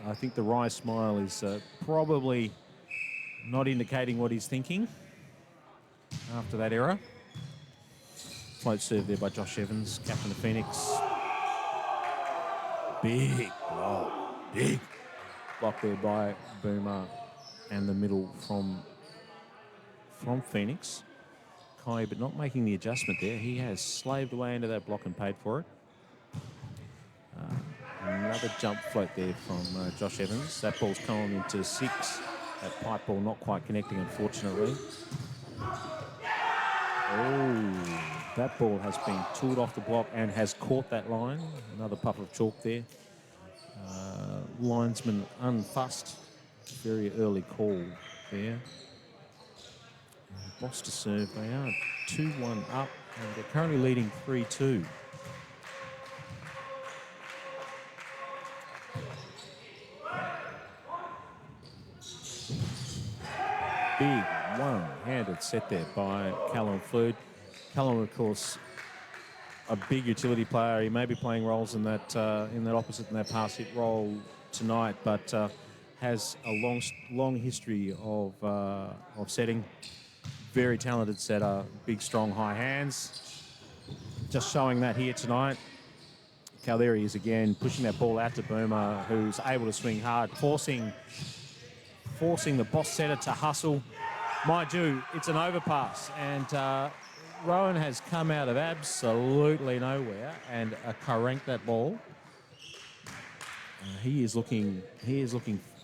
I think the wry smile is probably not indicating what he's thinking after that error. Float serve there by Josh Evans, captain of Phoenix. Big block there by Boomer and the middle from Phoenix. Kai, but not making the adjustment there. He has slaved away into that block and paid for it. Another jump float there from Josh Evans. That ball's going into 6. That pipe ball not quite connecting, unfortunately. Oh, that ball has been tooled off the block and has caught that line. Another puff of chalk there. Linesman unfussed. Very early call there. Boss to serve. They are 2-1 up, and they're currently leading 3-2. Big one-handed set there by Callum Flood. Callum, of course, a big utility player. He may be playing roles in that opposite and that pass hit role tonight, but has a long history of setting. Very talented setter, big, strong, high hands. Just showing that here tonight. Cal, there he is again, pushing that ball out to Boomer, who's able to swing hard, forcing the Boss setter to hustle. Mind you, it's an overpass, and Rowan has come out of absolutely nowhere and cranked that ball. He is looking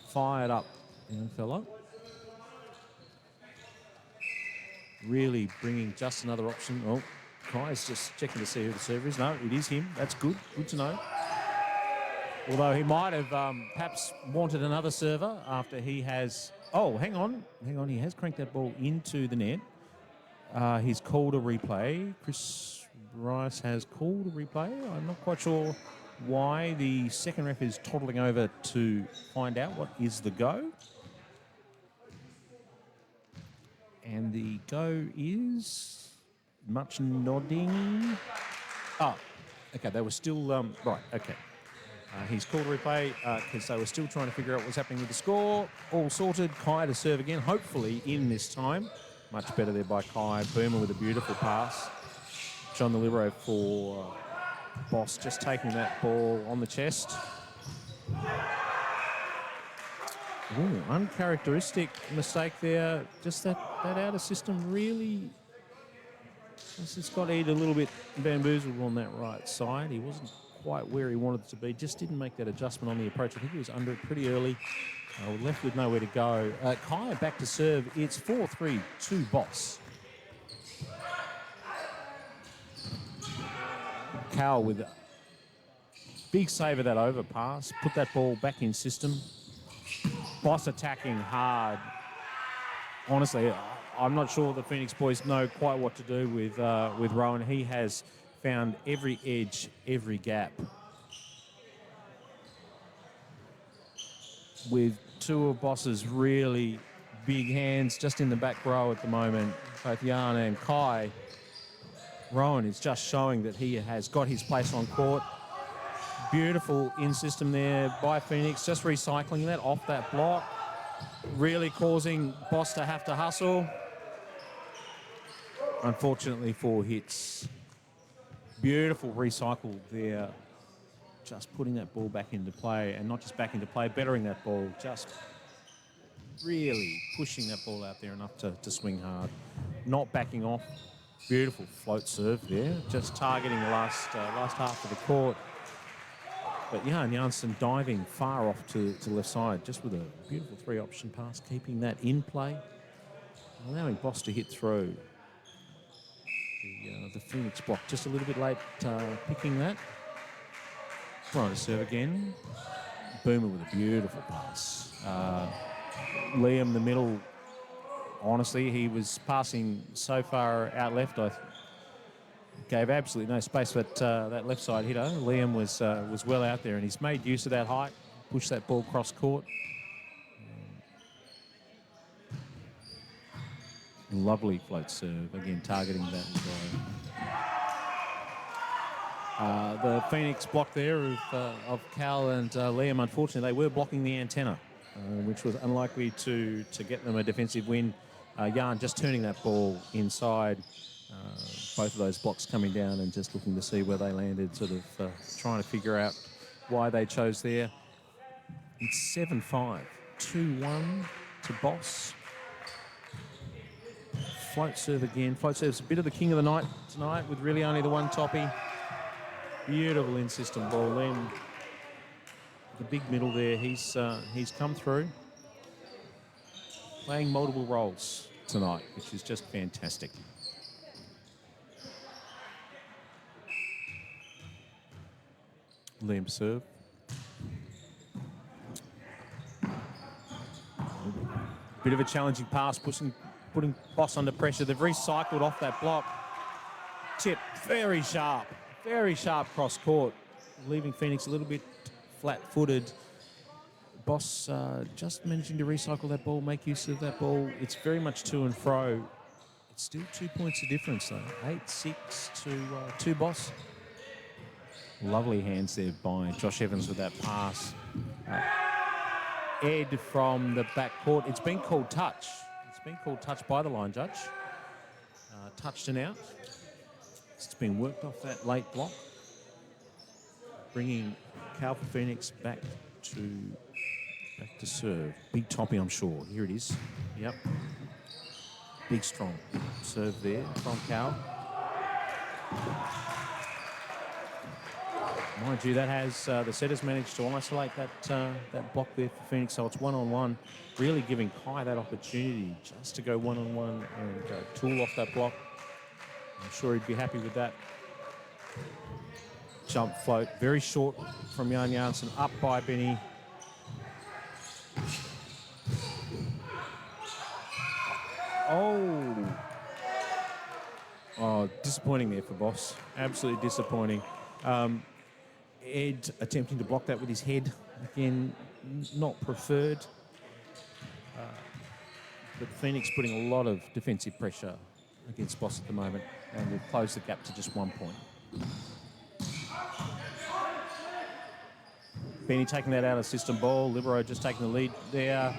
fired up, young fellow. Really bringing just another option. Oh, Kai's just checking to see who the server is. No, it is him. That's good. Good to know. Although he might have perhaps wanted another server after he has... Oh, hang on. He has cranked that ball into the net. He's called a replay. Chris Rice has called a replay. I'm not quite sure why. The second ref is toddling over to find out what is the go. And the go is much nodding. Oh, okay, they were still... right, okay. He's called a replay because they were still trying to figure out what's happening with the score. All sorted. Kai to serve again, hopefully in this time. Much better there by Kai. Boomer with a beautiful pass. John the Libero for Boss, just taking that ball on the chest. Ooh, uncharacteristic mistake there. Just that outer system really... It's got Ed a little bit bamboozled on that right side. He wasn't quite where he wanted to be. Just didn't make that adjustment on the approach. I think he was under it pretty early. Left with nowhere to go. Kai back to serve. It's 4-3 to Boss. Cowell with a big save of that overpass. Put that ball back in system. Boss attacking hard. honestly, I'm not sure the Phoenix boys know quite what to do with Rowan. He has found every edge, every gap. With two of Boss's really big hands just in the back row at the moment, both Jan and Kai, Rowan is just showing that he has got his place on court. Beautiful in-system there by Phoenix, just recycling that off that block, really causing Boss to have to hustle. Unfortunately, 4 hits. Beautiful recycle there, just putting that ball back into play, and not just back into play, bettering that ball, just really pushing that ball out there enough to swing hard, not backing off. Beautiful float serve there, just targeting the last half of the court. But Jan Janssen diving far off to the left side, just with a beautiful 3-option pass, keeping that in play, allowing Boss to hit through. The Phoenix block just a little bit late picking that. Trying to serve again. Boomer with a beautiful pass. Liam, the middle, honestly, he was passing so far out left, I gave absolutely no space, but that left side hitter, Liam, was well out there, and he's made use of that height, pushed that ball cross court. Lovely float serve, again targeting that as well. The Phoenix block there of Cal and Liam, unfortunately, they were blocking the antenna, which was unlikely to get them a defensive win. Jan just turning that ball inside, both of those blocks coming down and just looking to see where they landed, sort of trying to figure out why they chose there. It's 7-5, 2-1 to Boss. Float serve again. Float serve's a bit of the king of the night tonight with really only the one toppy. Beautiful in-system ball. Then the big middle there, he's come through. Playing multiple roles tonight, which is just fantastic. Liam serve. Bit of a challenging pass, putting Boss under pressure. They've recycled off that block. Tip, very sharp cross court, leaving Phoenix a little bit flat-footed. Boss just managing to recycle that ball, make use of that ball. It's very much to and fro. It's still 2 points of difference though. 8-6 to Boss. Lovely hands there by Josh Evans with that pass. Ed from the back court. It's been called touch. It's been called touch by the line judge. Touched and out. It's been worked off that late block. Bringing Cal for Phoenix back to serve. Big toppy, I'm sure. Here it is. Yep. Big strong serve there from Cal. Mind you, that has the setters managed to isolate that block there for Phoenix, so it's 1-on-1, really giving Kai that opportunity just to go 1-on-1 and tool off that block. I'm sure he'd be happy with that. Jump float, very short from Jan Janssen, up by Benny. Oh, disappointing there for Boss. Absolutely disappointing. Ed attempting to block that with his head. Again, not preferred. But Phoenix putting a lot of defensive pressure against Boss at the moment, and we've closed the gap to just 1 point. Benny taking that out of system ball. Libero just taking the lead there.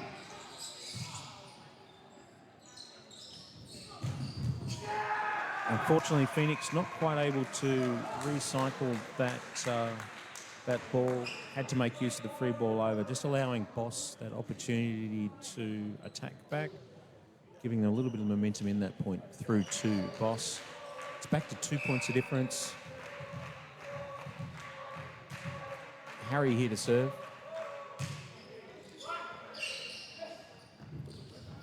Unfortunately, Phoenix not quite able to recycle that ball. Had to make use of the free ball over, just allowing Boss that opportunity to attack back, giving them a little bit of momentum in that point through to Boss. It's back to 2 points of difference. Harry here to serve.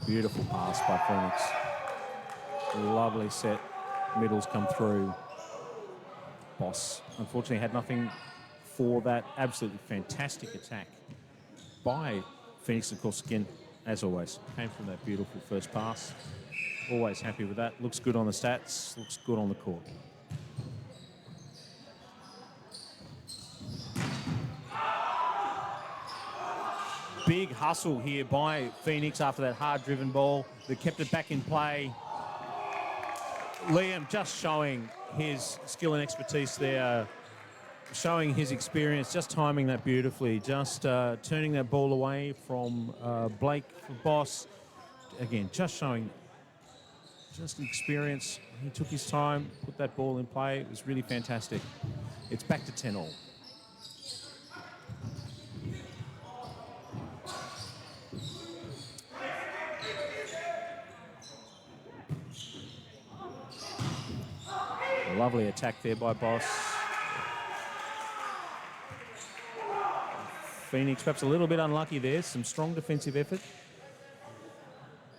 Beautiful pass by Phoenix. Lovely set. Middles come through. Boss, unfortunately, had nothing for that absolutely fantastic attack by Phoenix, of course, again, as always. Came from that beautiful first pass. Always happy with that. Looks good on the stats. Looks good on the court. Big hustle here by Phoenix after that hard-driven ball that kept it back in play. Liam just showing his skill and expertise there, showing his experience, just timing that beautifully, just turning that ball away from Blake for Boss. Again, just showing just experience. He took his time, put that ball in play. It was really fantastic. It's back to 10 all. Lovely attack there by Boss. Phoenix perhaps a little bit unlucky there. Some strong defensive effort.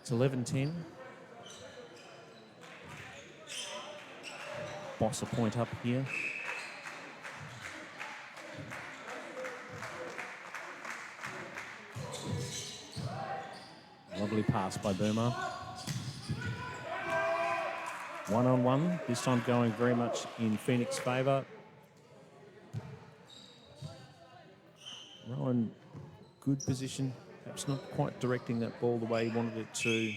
It's 11-10. Boss a point up here. Lovely pass by Boomer. One-on-one, this time going very much in Phoenix favour. Rowan, good position, perhaps not quite directing that ball the way he wanted it to.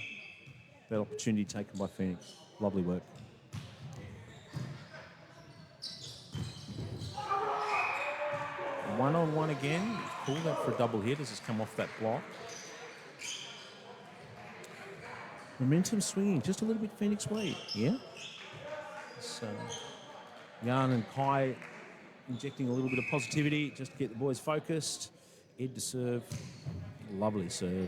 That opportunity taken by Phoenix. Lovely work. One-on-one again. Call that for a double hit as it's come off that block. Momentum swinging just a little bit Phoenix way, yeah? So, Jan and Kai injecting a little bit of positivity just to get the boys focused. Ed to serve. Lovely serve.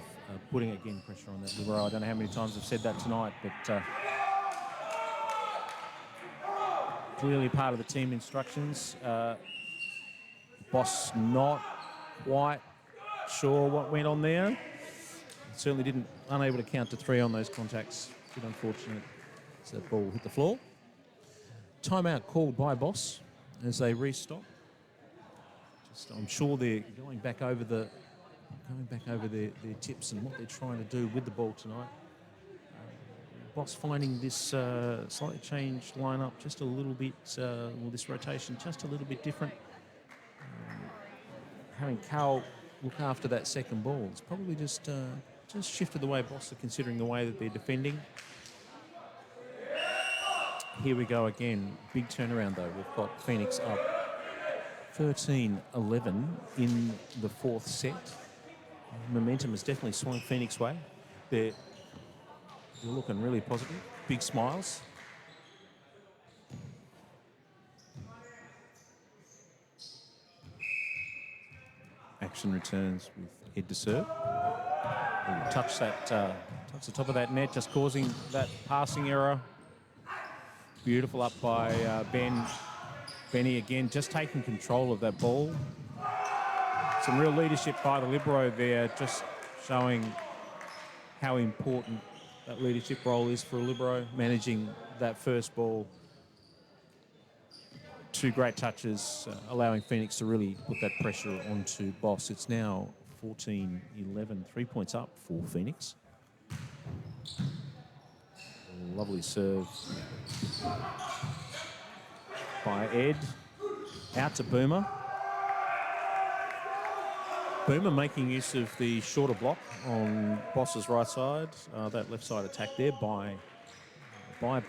Putting, again, pressure on that libero. I don't know how many times I've said that tonight, but clearly part of the team instructions. Boss not quite sure what went on there. Certainly unable to count to 3 on those contacts. A bit unfortunate as that ball hit the floor. Timeout called by Boss as they restock. I'm sure they're going back over their tips and what they're trying to do with the ball tonight. Boss finding this slightly changed lineup just a little bit, or this rotation just a little bit different. Having Carl look after that second ball, it's probably just shifted the way Boss are considering the way that they're defending. Here we go again. Big turnaround though. We've got Phoenix up 13-11 in the fourth set. Momentum has definitely swung Phoenix way. They're looking really positive. Big smiles. Action returns with Ed to serve. Touch the top of that net, just causing that passing error. Beautiful up by Ben. Benny again, just taking control of that ball. Some real leadership by the libero there, just showing how important that leadership role is for a libero, managing that first ball. 2 great touches, allowing Phoenix to really put that pressure onto Boss. It's now 14-11, 3 points up for Phoenix. Lovely serve by Ed. Out to Boomer. Boomer making use of the shorter block on Boss's right side. That left side attack there by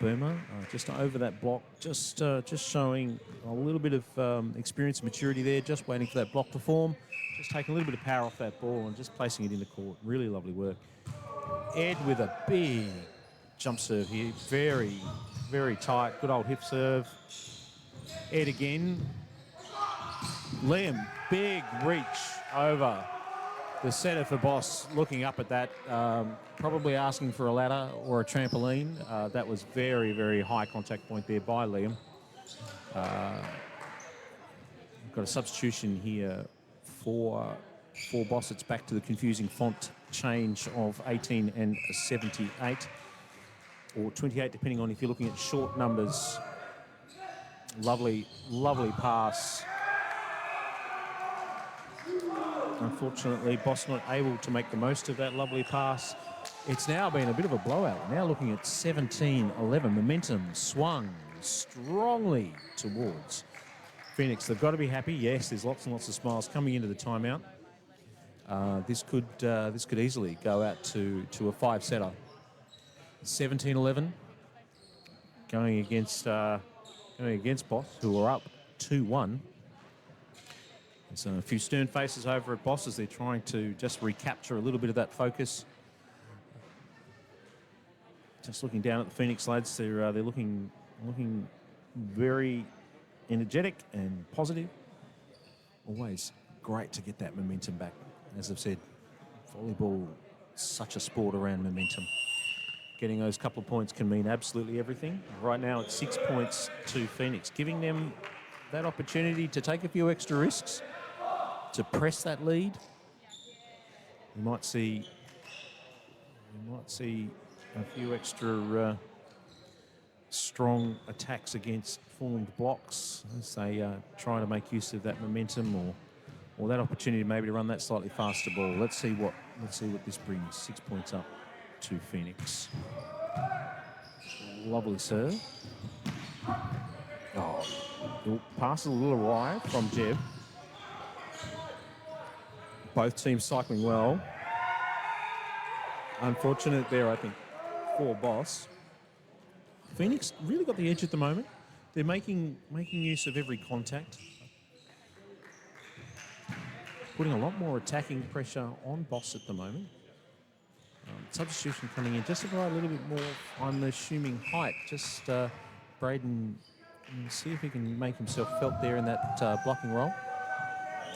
Boomer. Just over that block, just showing a little bit of experience and maturity there, just waiting for that block to form. Just taking a little bit of power off that ball and just placing it in the court. Really lovely work. Ed with a big jump serve here. Very, very tight. Good old hip serve. Ed again. Liam, big reach over the setter for Boss, looking up at that, probably asking for a ladder or a trampoline. That was very, very high contact point there by Liam. We've got a substitution here for Boss. It's back to the confusing font change of 18 and 78, or 28, depending on if you're looking at short numbers. Lovely, lovely pass. Unfortunately, Boss not able to make the most of that lovely pass. It's now been a bit of a blowout. We're now looking at 17-11. Momentum swung strongly towards Phoenix. They've got to be happy. Yes, there's lots and lots of smiles coming into the timeout. This could easily go out to a five-setter. 17-11 going against Boss, who are up 2-1. So a few stern faces over at Boss as they're trying to just recapture a little bit of that focus. Just looking down at the Phoenix lads, they're looking very energetic and positive. Always great to get that momentum back. As I've said, volleyball, such a sport around momentum. Getting those couple of points can mean absolutely everything. Right now it's 6 points to Phoenix, giving them that opportunity to take a few extra risks, to press that lead. You might see a few extra strong attacks against formed blocks as they try to make use of that momentum or that opportunity maybe to run that slightly faster ball. Let's see what this brings. 6 points up to Phoenix. Lovely serve. Oh, the pass is a little awry from Jeb. Both teams cycling well. Unfortunate there, I think, for Boss. Phoenix really got the edge at the moment. They're making use of every contact. Putting a lot more attacking pressure on Boss at the moment. Substitution coming in just to provide a little bit more, I'm assuming, height. Just Braden, see if he can make himself felt there in that blocking role.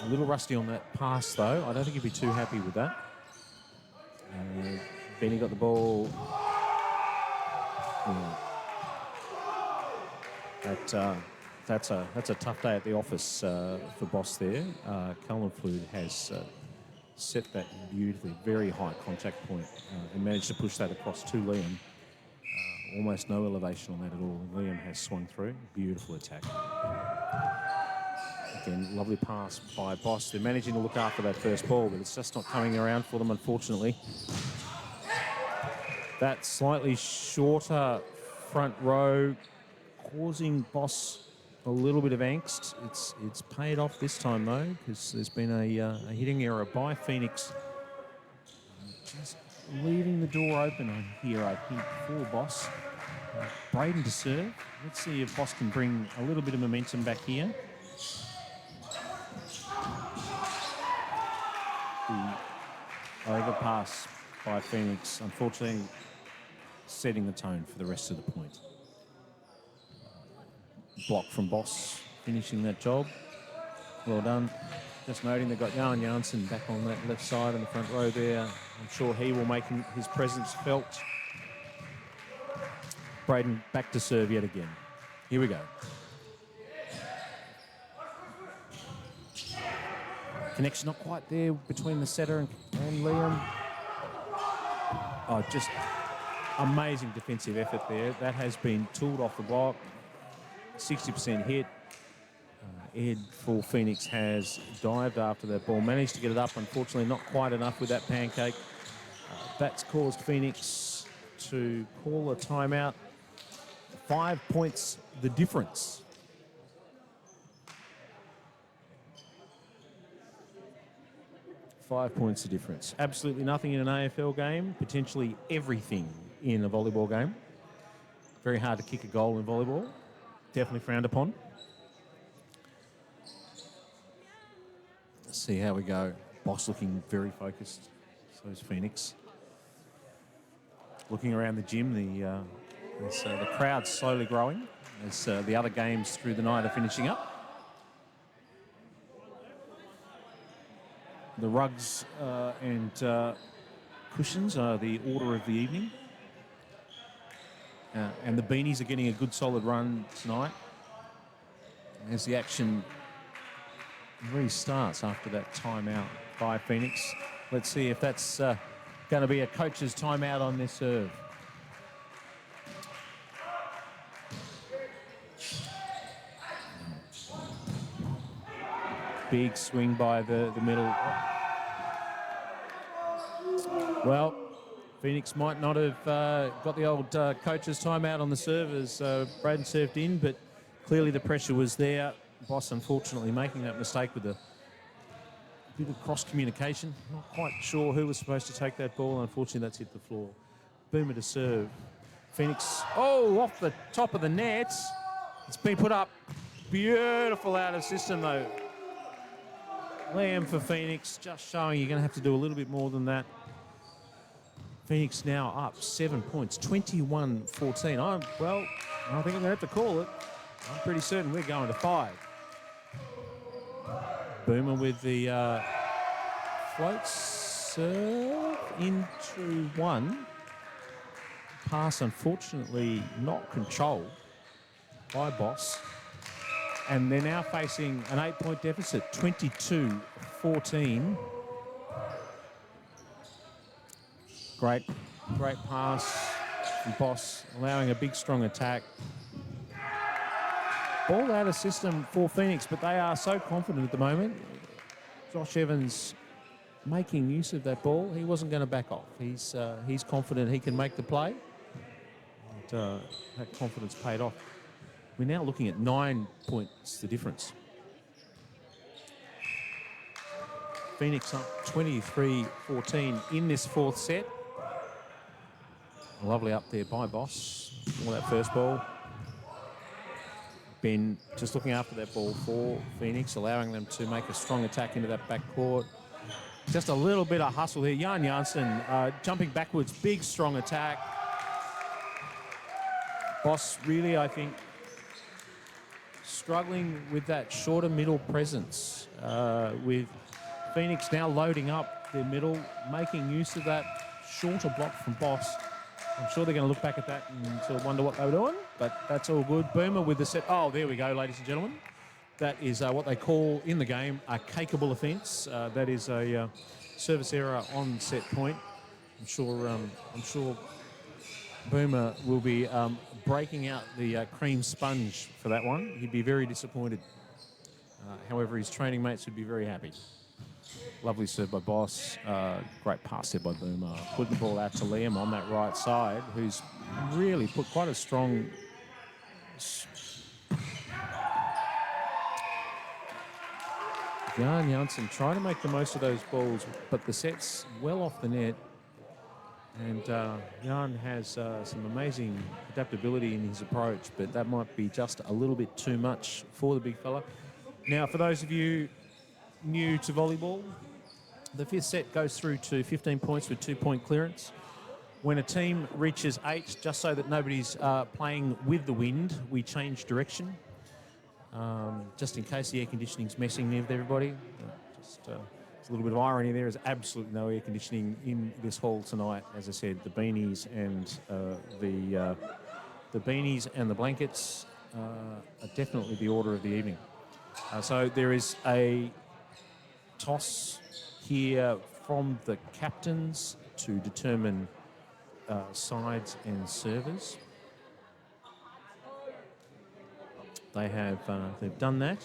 A little rusty on that pass, though. I don't think he'd be too happy with that. Benny got the ball. That's a tough day at the office for Boss there. Cullen Flood has set that beautifully, very high contact point and managed to push that across to Liam. Almost no elevation on that at all. Liam has swung through. Beautiful attack. Again, lovely pass by Boss. They're managing to look after that first ball, but it's just not coming around for them, unfortunately. That slightly shorter front row causing Boss a little bit of angst. It's paid off this time, though, because there's been a hitting error by Phoenix. Just leaving the door open on here, I think, for Boss. Braden to serve. Let's see if Boss can bring a little bit of momentum back here. The overpass by Phoenix, unfortunately, setting the tone for the rest of the point. Block from Boss, finishing that job. Well done. Just noting they've got Jan Janssen back on that left side in the front row there. I'm sure he will make his presence felt. Braden back to serve yet again. Here we go. Connection not quite there between the setter and Liam. Oh, just amazing defensive effort there. That has been tooled off the block. 60% hit. Ed for Phoenix has dived after that ball. Managed to get it up. Unfortunately, not quite enough with that pancake. That's caused Phoenix to call a timeout. 5 points the difference. Five points the difference. Absolutely nothing in an AFL game. Potentially everything in a volleyball game. Very hard to kick a goal in volleyball. Definitely frowned upon. Let's see how we go. Boss looking very focused. So is Phoenix. Looking around the gym, the crowd's slowly growing as the other games through the night are finishing up. The rugs and cushions are the order of the evening. And the beanies are getting a good solid run tonight as the action restarts after that timeout by Phoenix. Let's see if that's going to be a coach's timeout on this serve. Big swing by the middle. Well, Phoenix might not have got the old coach's timeout on the serve as Braden served in, but clearly the pressure was there. Boss, unfortunately, making that mistake with a bit of cross-communication. Not quite sure who was supposed to take that ball. Unfortunately, that's hit the floor. Boomer to serve. Phoenix, off the top of the net. It's been put up. Beautiful out of system, though. Lamb for Phoenix, just showing you're going to have to do a little bit more than that. Phoenix now up 7 points, 21-14. I think I'm going to have to call it. I'm pretty certain we're going to 5. Boomer with the float serve into 1. Pass, unfortunately, not controlled by Boss. And they're now facing an 8-point deficit, 22-14. Great pass from Boss, allowing a big, strong attack. Ball out of system for Phoenix, but they are so confident at the moment. Josh Evans making use of that ball. He wasn't going to back off. He's confident he can make the play. And that confidence paid off. We're now looking at 9 points, the difference. Phoenix up 23-14 in this 4th set. Lovely up there by Boss. All that first ball. Ben just looking after that ball for Phoenix, allowing them to make a strong attack into that back court. Just a little bit of hustle here. Jan Janssen jumping backwards, big, strong attack. Boss really, I think, struggling with that shorter middle presence, with Phoenix now loading up their middle, making use of that shorter block from Boss. I'm sure they're going to look back at that and sort of wonder what they were doing, but that's all good. Boomer with the set. Oh, there we go, ladies and gentlemen. That is what they call in the game a cakeable offence. That is a service error on set point. I'm sure Boomer will be breaking out the cream sponge for that one. He'd be very disappointed. However, his training mates would be very happy. Lovely serve by Boss. Great pass there by Boomer. Putting the ball out to Liam on that right side, who's really put quite a strong... Jan Janssen trying to make the most of those balls, but the set's well off the net. And Jan has some amazing adaptability in his approach, but that might be just a little bit too much for the big fella. Now, for those of you new to volleyball, the 5th set goes through to 15 points with 2-point clearance. When a team reaches 8, just so that nobody's playing with the wind, we change direction. Just in case the air conditioning's messing with everybody. It's a little bit of irony there. There's absolutely no air conditioning in this hall tonight. As I said, the beanies and the beanies and the blankets are definitely the order of the evening. So there is a toss here from the captains to determine sides and servers. They've done that.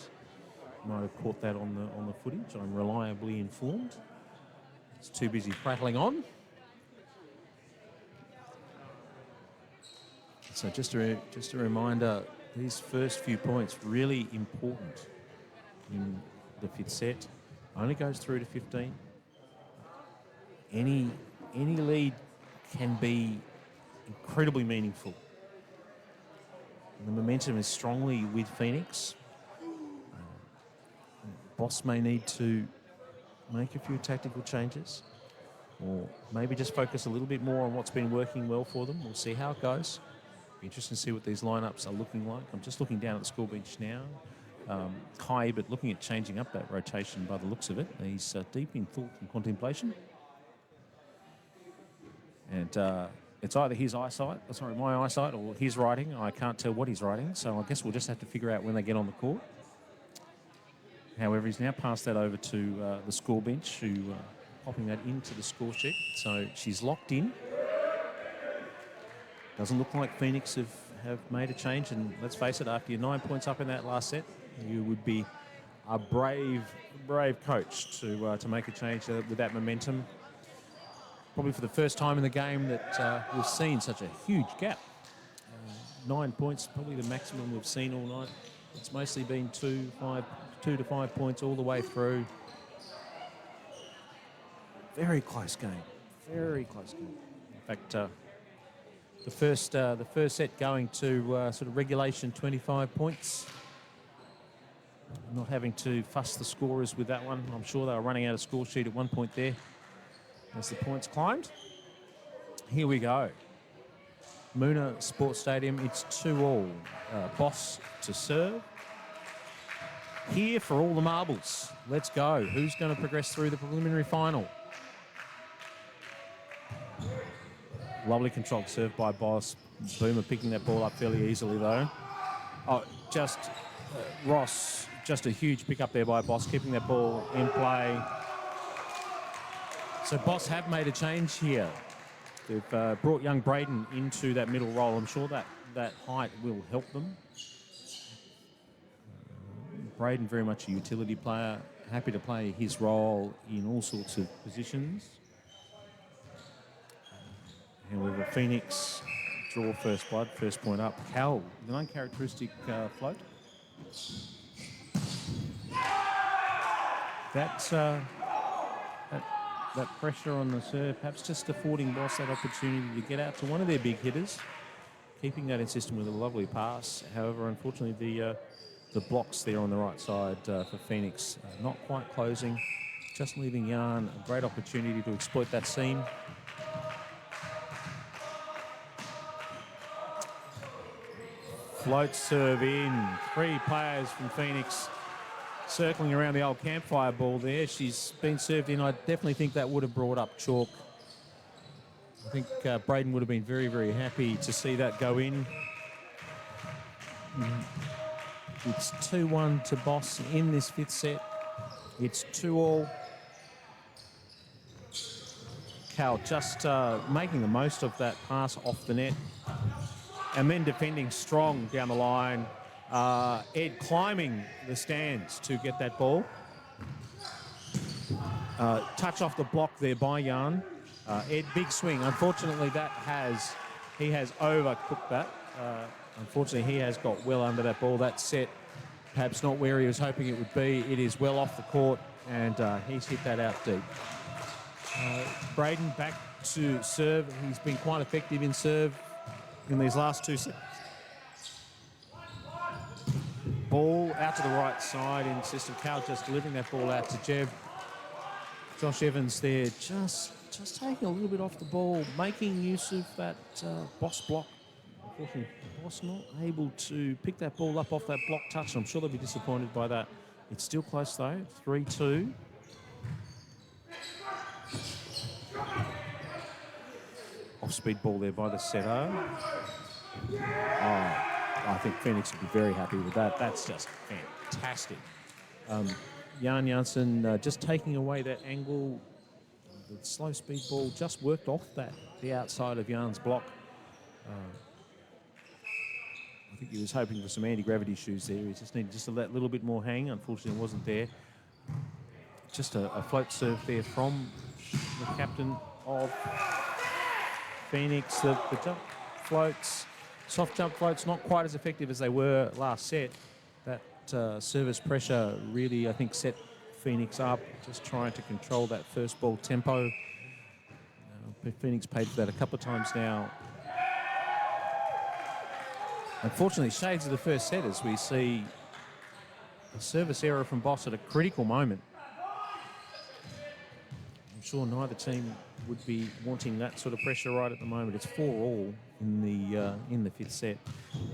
Might have caught that on the footage. I'm reliably informed. It's too busy prattling on. So just a reminder, these first few points really important in the 5th set. Only goes through to 15. Any lead can be incredibly meaningful. And the momentum is strongly with Phoenix. Boss may need to make a few tactical changes, or maybe just focus a little bit more on what's been working well for them. We'll see how it goes. Be interesting to see what these lineups are looking like. I'm just looking down at the score bench now. Kai, but looking at changing up that rotation by the looks of it. He's deep in thought and contemplation. And it's either my eyesight, or his writing. I can't tell what he's writing, so I guess we'll just have to figure out when they get on the court. However, he's now passed that over to the score bench, who popping that into the score sheet. So she's locked in. Doesn't look like Phoenix have made a change, and let's face it, after you're 9 points up in that last set, you would be a brave coach to make a change with that momentum. probably for the first time in the game that we've seen such a huge gap. 9 points, probably the maximum we've seen all night. It's mostly been 2 to 5 points all the way through. Very close game. Very close game. In fact, the first set going to sort of regulation 25 points. Not having to fuss the scorers with that one. I'm sure they were running out of score sheet at one point there as the points climbed. Here we go. Moona Sports Stadium, it's 2-all. Boss to serve. Here for all the marbles. Let's go. Who's going to progress through the preliminary final? Lovely controlled serve by Boss. Boomer picking that ball up fairly easily though. Oh, just Ross, just a huge pick up there by Boss, keeping that ball in play. So Boss have made a change here. They've brought young Braden into that middle role. I'm sure that height will help them. Braden very much a utility player, happy to play his role in all sorts of positions. And we have a Phoenix draw first blood, first point up. Cal, an uncharacteristic float. That pressure on the serve, perhaps just affording Boss that opportunity to get out to one of their big hitters, keeping that in system with a lovely pass. However, unfortunately, the blocks there on the right side for Phoenix not quite closing, just leaving Yarn a great opportunity to exploit that seam. Float serve in. 3 players from Phoenix circling around the old campfire ball there. She's been served in. I definitely think that would have brought up chalk. I think Braden would have been very, very happy to see that go in. It's 2-1 to Boss in this 5th set. It's 2-all. Cal just making the most of that pass off the net. And then defending strong down the line. Ed climbing the stands to get that ball. Touch off the block there by Yarn. Ed, big swing. Unfortunately, he has overcooked that. Unfortunately, he has got well under that ball. That set, perhaps not where he was hoping it would be. It is well off the court, and he's hit that out deep. Braden back to serve. He's been quite effective in serve in these last 2 sets. Ball out to the right side in system. Cal just delivering that ball out to Jev. Josh Evans there just taking a little bit off the ball, making use of that Boss block. Unfortunately, Boss not able to pick that ball up off that block touch. I'm sure they'll be disappointed by that. It's still close though, 3-2. Off-speed ball there by the setter. I think Phoenix would be very happy with that. That's just fantastic. Jan Janssen just taking away that angle. The slow speed ball just worked off the outside of Jan's block. I think he was hoping for some anti-gravity shoes there. He just needed just a little bit more hang. Unfortunately, it wasn't there. Just a float serve there from the captain of Phoenix. The jump floats, soft jump floats, not quite as effective as they were last set. That service pressure really, I think, set Phoenix up, just trying to control that first ball tempo. Phoenix paid for that a couple of times now. Unfortunately, shades of the first set as we see a service error from Boss at a critical moment. I'm sure neither team would be wanting that sort of pressure right at the moment. It's 4-all in the 5th set,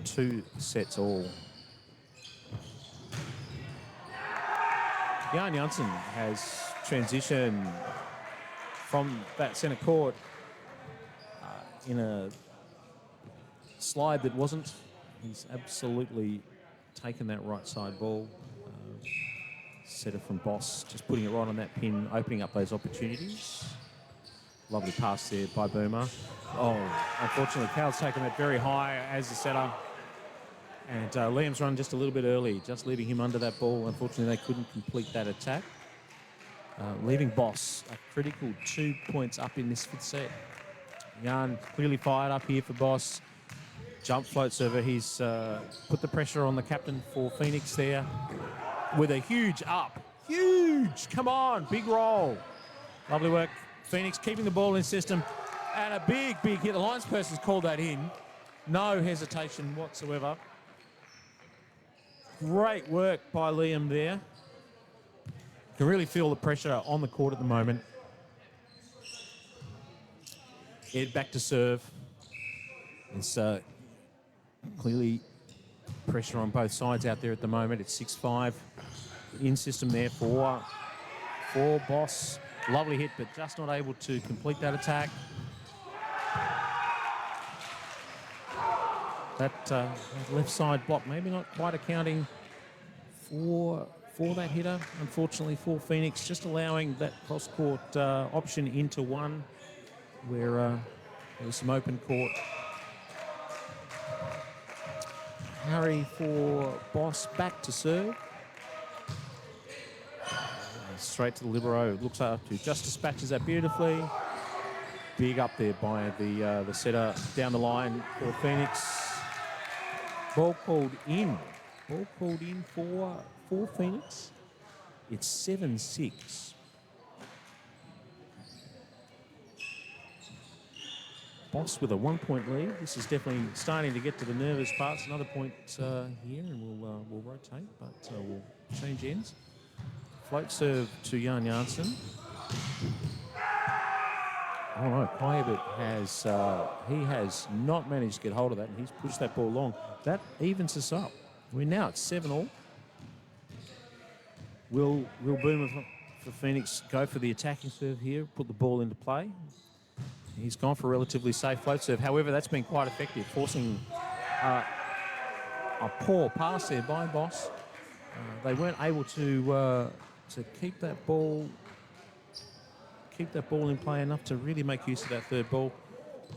2 sets all. Jan Janssen has transitioned from that centre court in a slide that wasn't. He's absolutely taken that right side ball. Setter from Boss, just putting it right on that pin, opening up those opportunities. Lovely pass there by Boomer. Oh, unfortunately, Cal's taken that very high as the setter. And Liam's run just a little bit early, just leaving him under that ball. Unfortunately, they couldn't complete that attack. leaving Boss a critical 2 points up in this fifth set. Yarn clearly fired up here for Boss. Jump float server. He's put the pressure on the captain for Phoenix there with a huge up. Huge! Come on, big roll. Lovely work. Phoenix keeping the ball in system. And a big hit. The lines person's called that in. No hesitation whatsoever. Great work by Liam there. You can really feel the pressure on the court at the moment. Ed back to serve. It's clearly pressure on both sides out there at the moment. It's 6-5 in system there for Boss. Lovely hit, but just not able to complete that attack. That left side block maybe not quite accounting for that hitter, unfortunately for Phoenix, just allowing that cross-court option into one where there's some open court. Harry for Boss back to serve. Straight to the libero. Looks up to just dispatches that beautifully. Big up there by the setter down the line for Phoenix. Ball called in. Ball called in for Phoenix. It's 7-6. Boss with a 1-point lead. This is definitely starting to get to the nervous parts. Another point here, and we'll rotate, but we'll change ends. Float serve to Jan Janssen. Oh no, Kajabit has not managed to get hold of that, and he's pushed that ball long. That evens us up. We're now at 7-all. Will Boomer for Phoenix go for the attacking serve here, put the ball into play? He's gone for a relatively safe float serve. However, that's been quite effective, forcing a poor pass there by Boss. They weren't able to keep that ball in play enough to really make use of that third ball.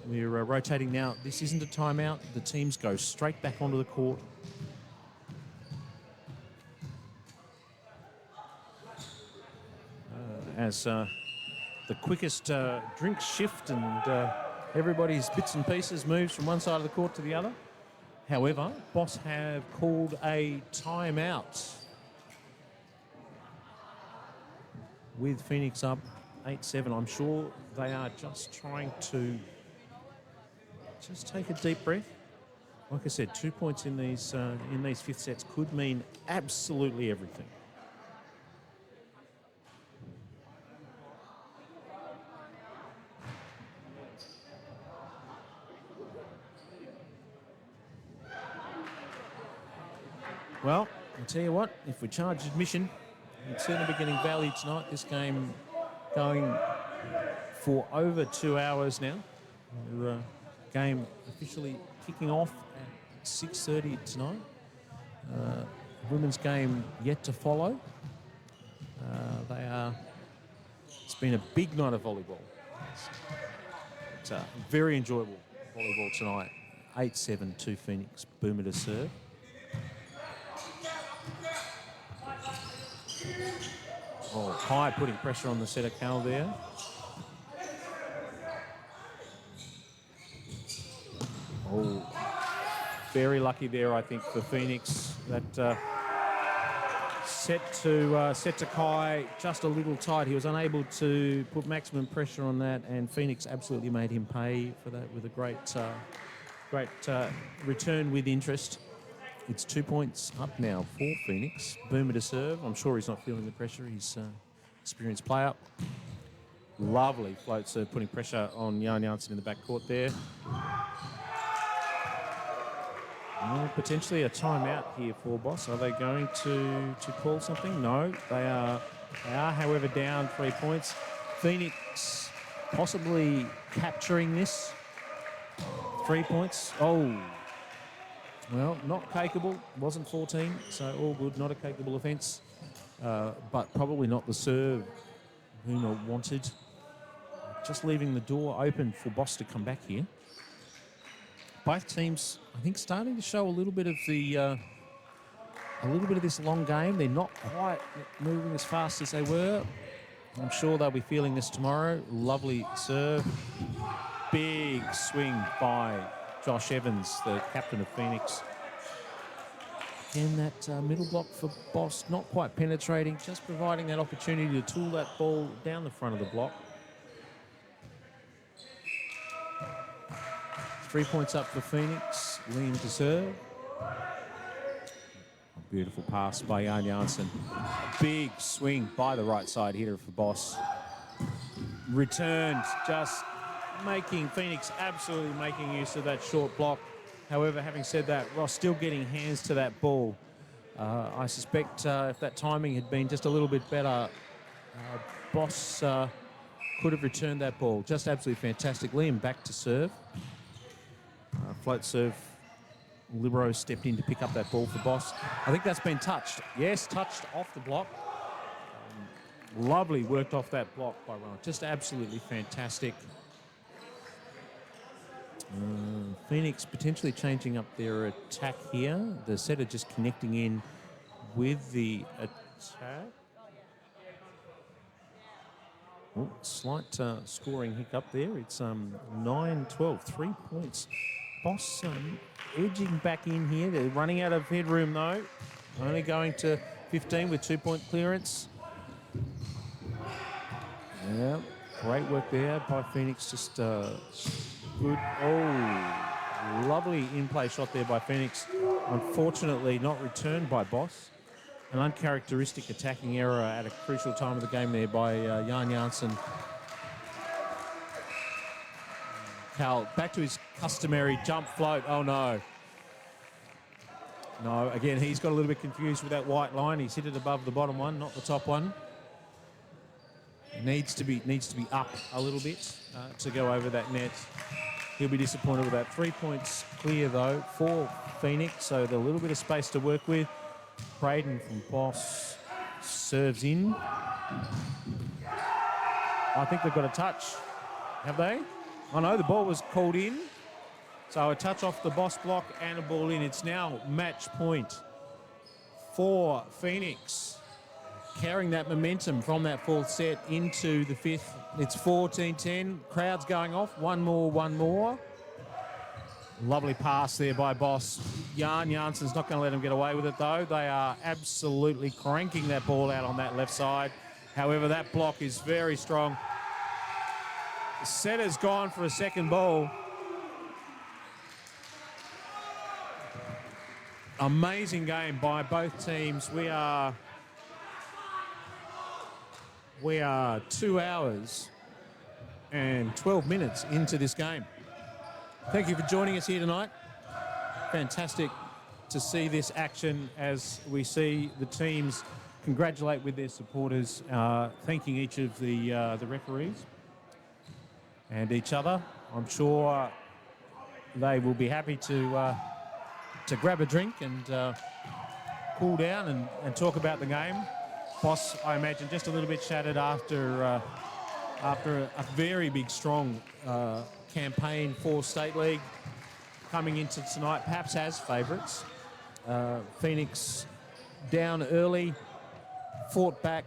We're rotating now. This isn't a timeout. The teams go straight back onto the court. As the quickest drinks shift and everybody's bits and pieces moves from one side of the court to the other. However, Boss have called a timeout with Phoenix up 8-7. I'm sure they are just trying to just take a deep breath. Like I said, 2 points in these fifth sets could mean absolutely everything. Well, I'll tell you what, if we charge admission, it's certainly be getting value tonight. This game going for over 2 hours now. The game officially kicking off at 6:30 tonight. Women's game yet to follow. It's been a big night of volleyball. It's very enjoyable volleyball tonight. 8-7 to Phoenix. Boomer to serve. Oh, Kai putting pressure on the setter Cal there. Oh, very lucky there, I think, for Phoenix. That set to Kai just a little tight. He was unable to put maximum pressure on that, and Phoenix absolutely made him pay for that with a great return with interest. It's 2 points up now for Phoenix. Boomer to serve. I'm sure he's not feeling the pressure. He's experienced player. Lovely float serve, putting pressure on Jan Janssen in the backcourt there. Potentially a timeout here for Boss. Are they going to call something? No, they are, however, down 3 points. Phoenix possibly capturing this. 3 points. Oh. Well, not capable, wasn't 14, so all good, not a capable offence, but probably not the serve Luna wanted. Just leaving the door open for Boss to come back here. Both teams, I think, starting to show a little bit of this long game. They're not quite moving as fast as they were. I'm sure they'll be feeling this tomorrow. Lovely serve. Big swing by Josh Evans, the captain of Phoenix. Again, that middle block for Boss, not quite penetrating, just providing that opportunity to tool that ball down the front of the block. 3 points up for Phoenix. Liam to serve. Beautiful pass by Jan Janssen. Big swing by the right side hitter for Boss. Returned, just making Phoenix absolutely making use of that short block. However, having said that, Ross still getting hands to that ball. I suspect if that timing had been just a little bit better, Boss could have returned that ball. Just absolutely fantastic. Liam back to serve. Float serve. Libero stepped in to pick up that ball for Boss. I think that's been touched. Yes, touched off the block. Lovely worked off that block by Rowan. Just absolutely fantastic. Phoenix potentially changing up their attack here. The setter just connecting in with the attack. Oh, slight scoring hiccup there. It's 9-12, 3 points. Boss edging back in here. They're running out of headroom though. Only going to 15 with 2-point clearance. Yeah, great work there by Phoenix. Just good. Oh, lovely in-play shot there by Phoenix. Unfortunately, not returned by Boss. An uncharacteristic attacking error at a crucial time of the game there by Jan Janssen. Cal back to his customary jump float. Oh no. No, again, he's got a little bit confused with that white line. He's hit it above the bottom one, not the top one. Needs to be up a little bit to go over that net. He'll be disappointed with that. 3 points clear though for Phoenix, so there's a little bit of space to work with. Braden from Boss serves in. I think they've got a touch. Have they? Oh no, the ball was called in. So a touch off the Boss block and a ball in. It's now match point for Phoenix. Carrying that momentum from that fourth set into the fifth. It's 14-10. Crowd's going off. One more. Lovely pass there by Boss. Jan Janssen's not going to let him get away with it, though. They are absolutely cranking that ball out on that left side. However, that block is very strong. The setter's gone for a second ball. Amazing game by both teams. We are 2 hours and 12 minutes into this game. Thank you for joining us here tonight. Fantastic to see this action as we see the teams congratulate with their supporters, thanking each of the referees and each other. I'm sure they will be happy to grab a drink and cool down and talk about the game. Boss, I imagine, just a little bit shattered after a very big, strong campaign for State League coming into tonight, perhaps as favourites. Phoenix down early, fought back,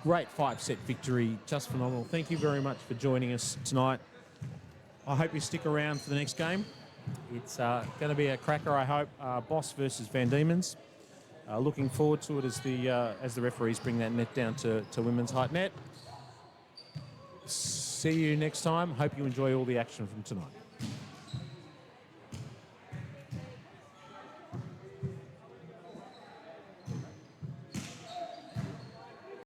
great 5-set victory, just phenomenal. Thank you very much for joining us tonight. I hope you stick around for the next game. It's going to be a cracker, I hope. Boss versus Van Diemen's. Looking forward to it as the referees bring that net down to women's height net. See you next time. Hope you enjoy all the action from tonight.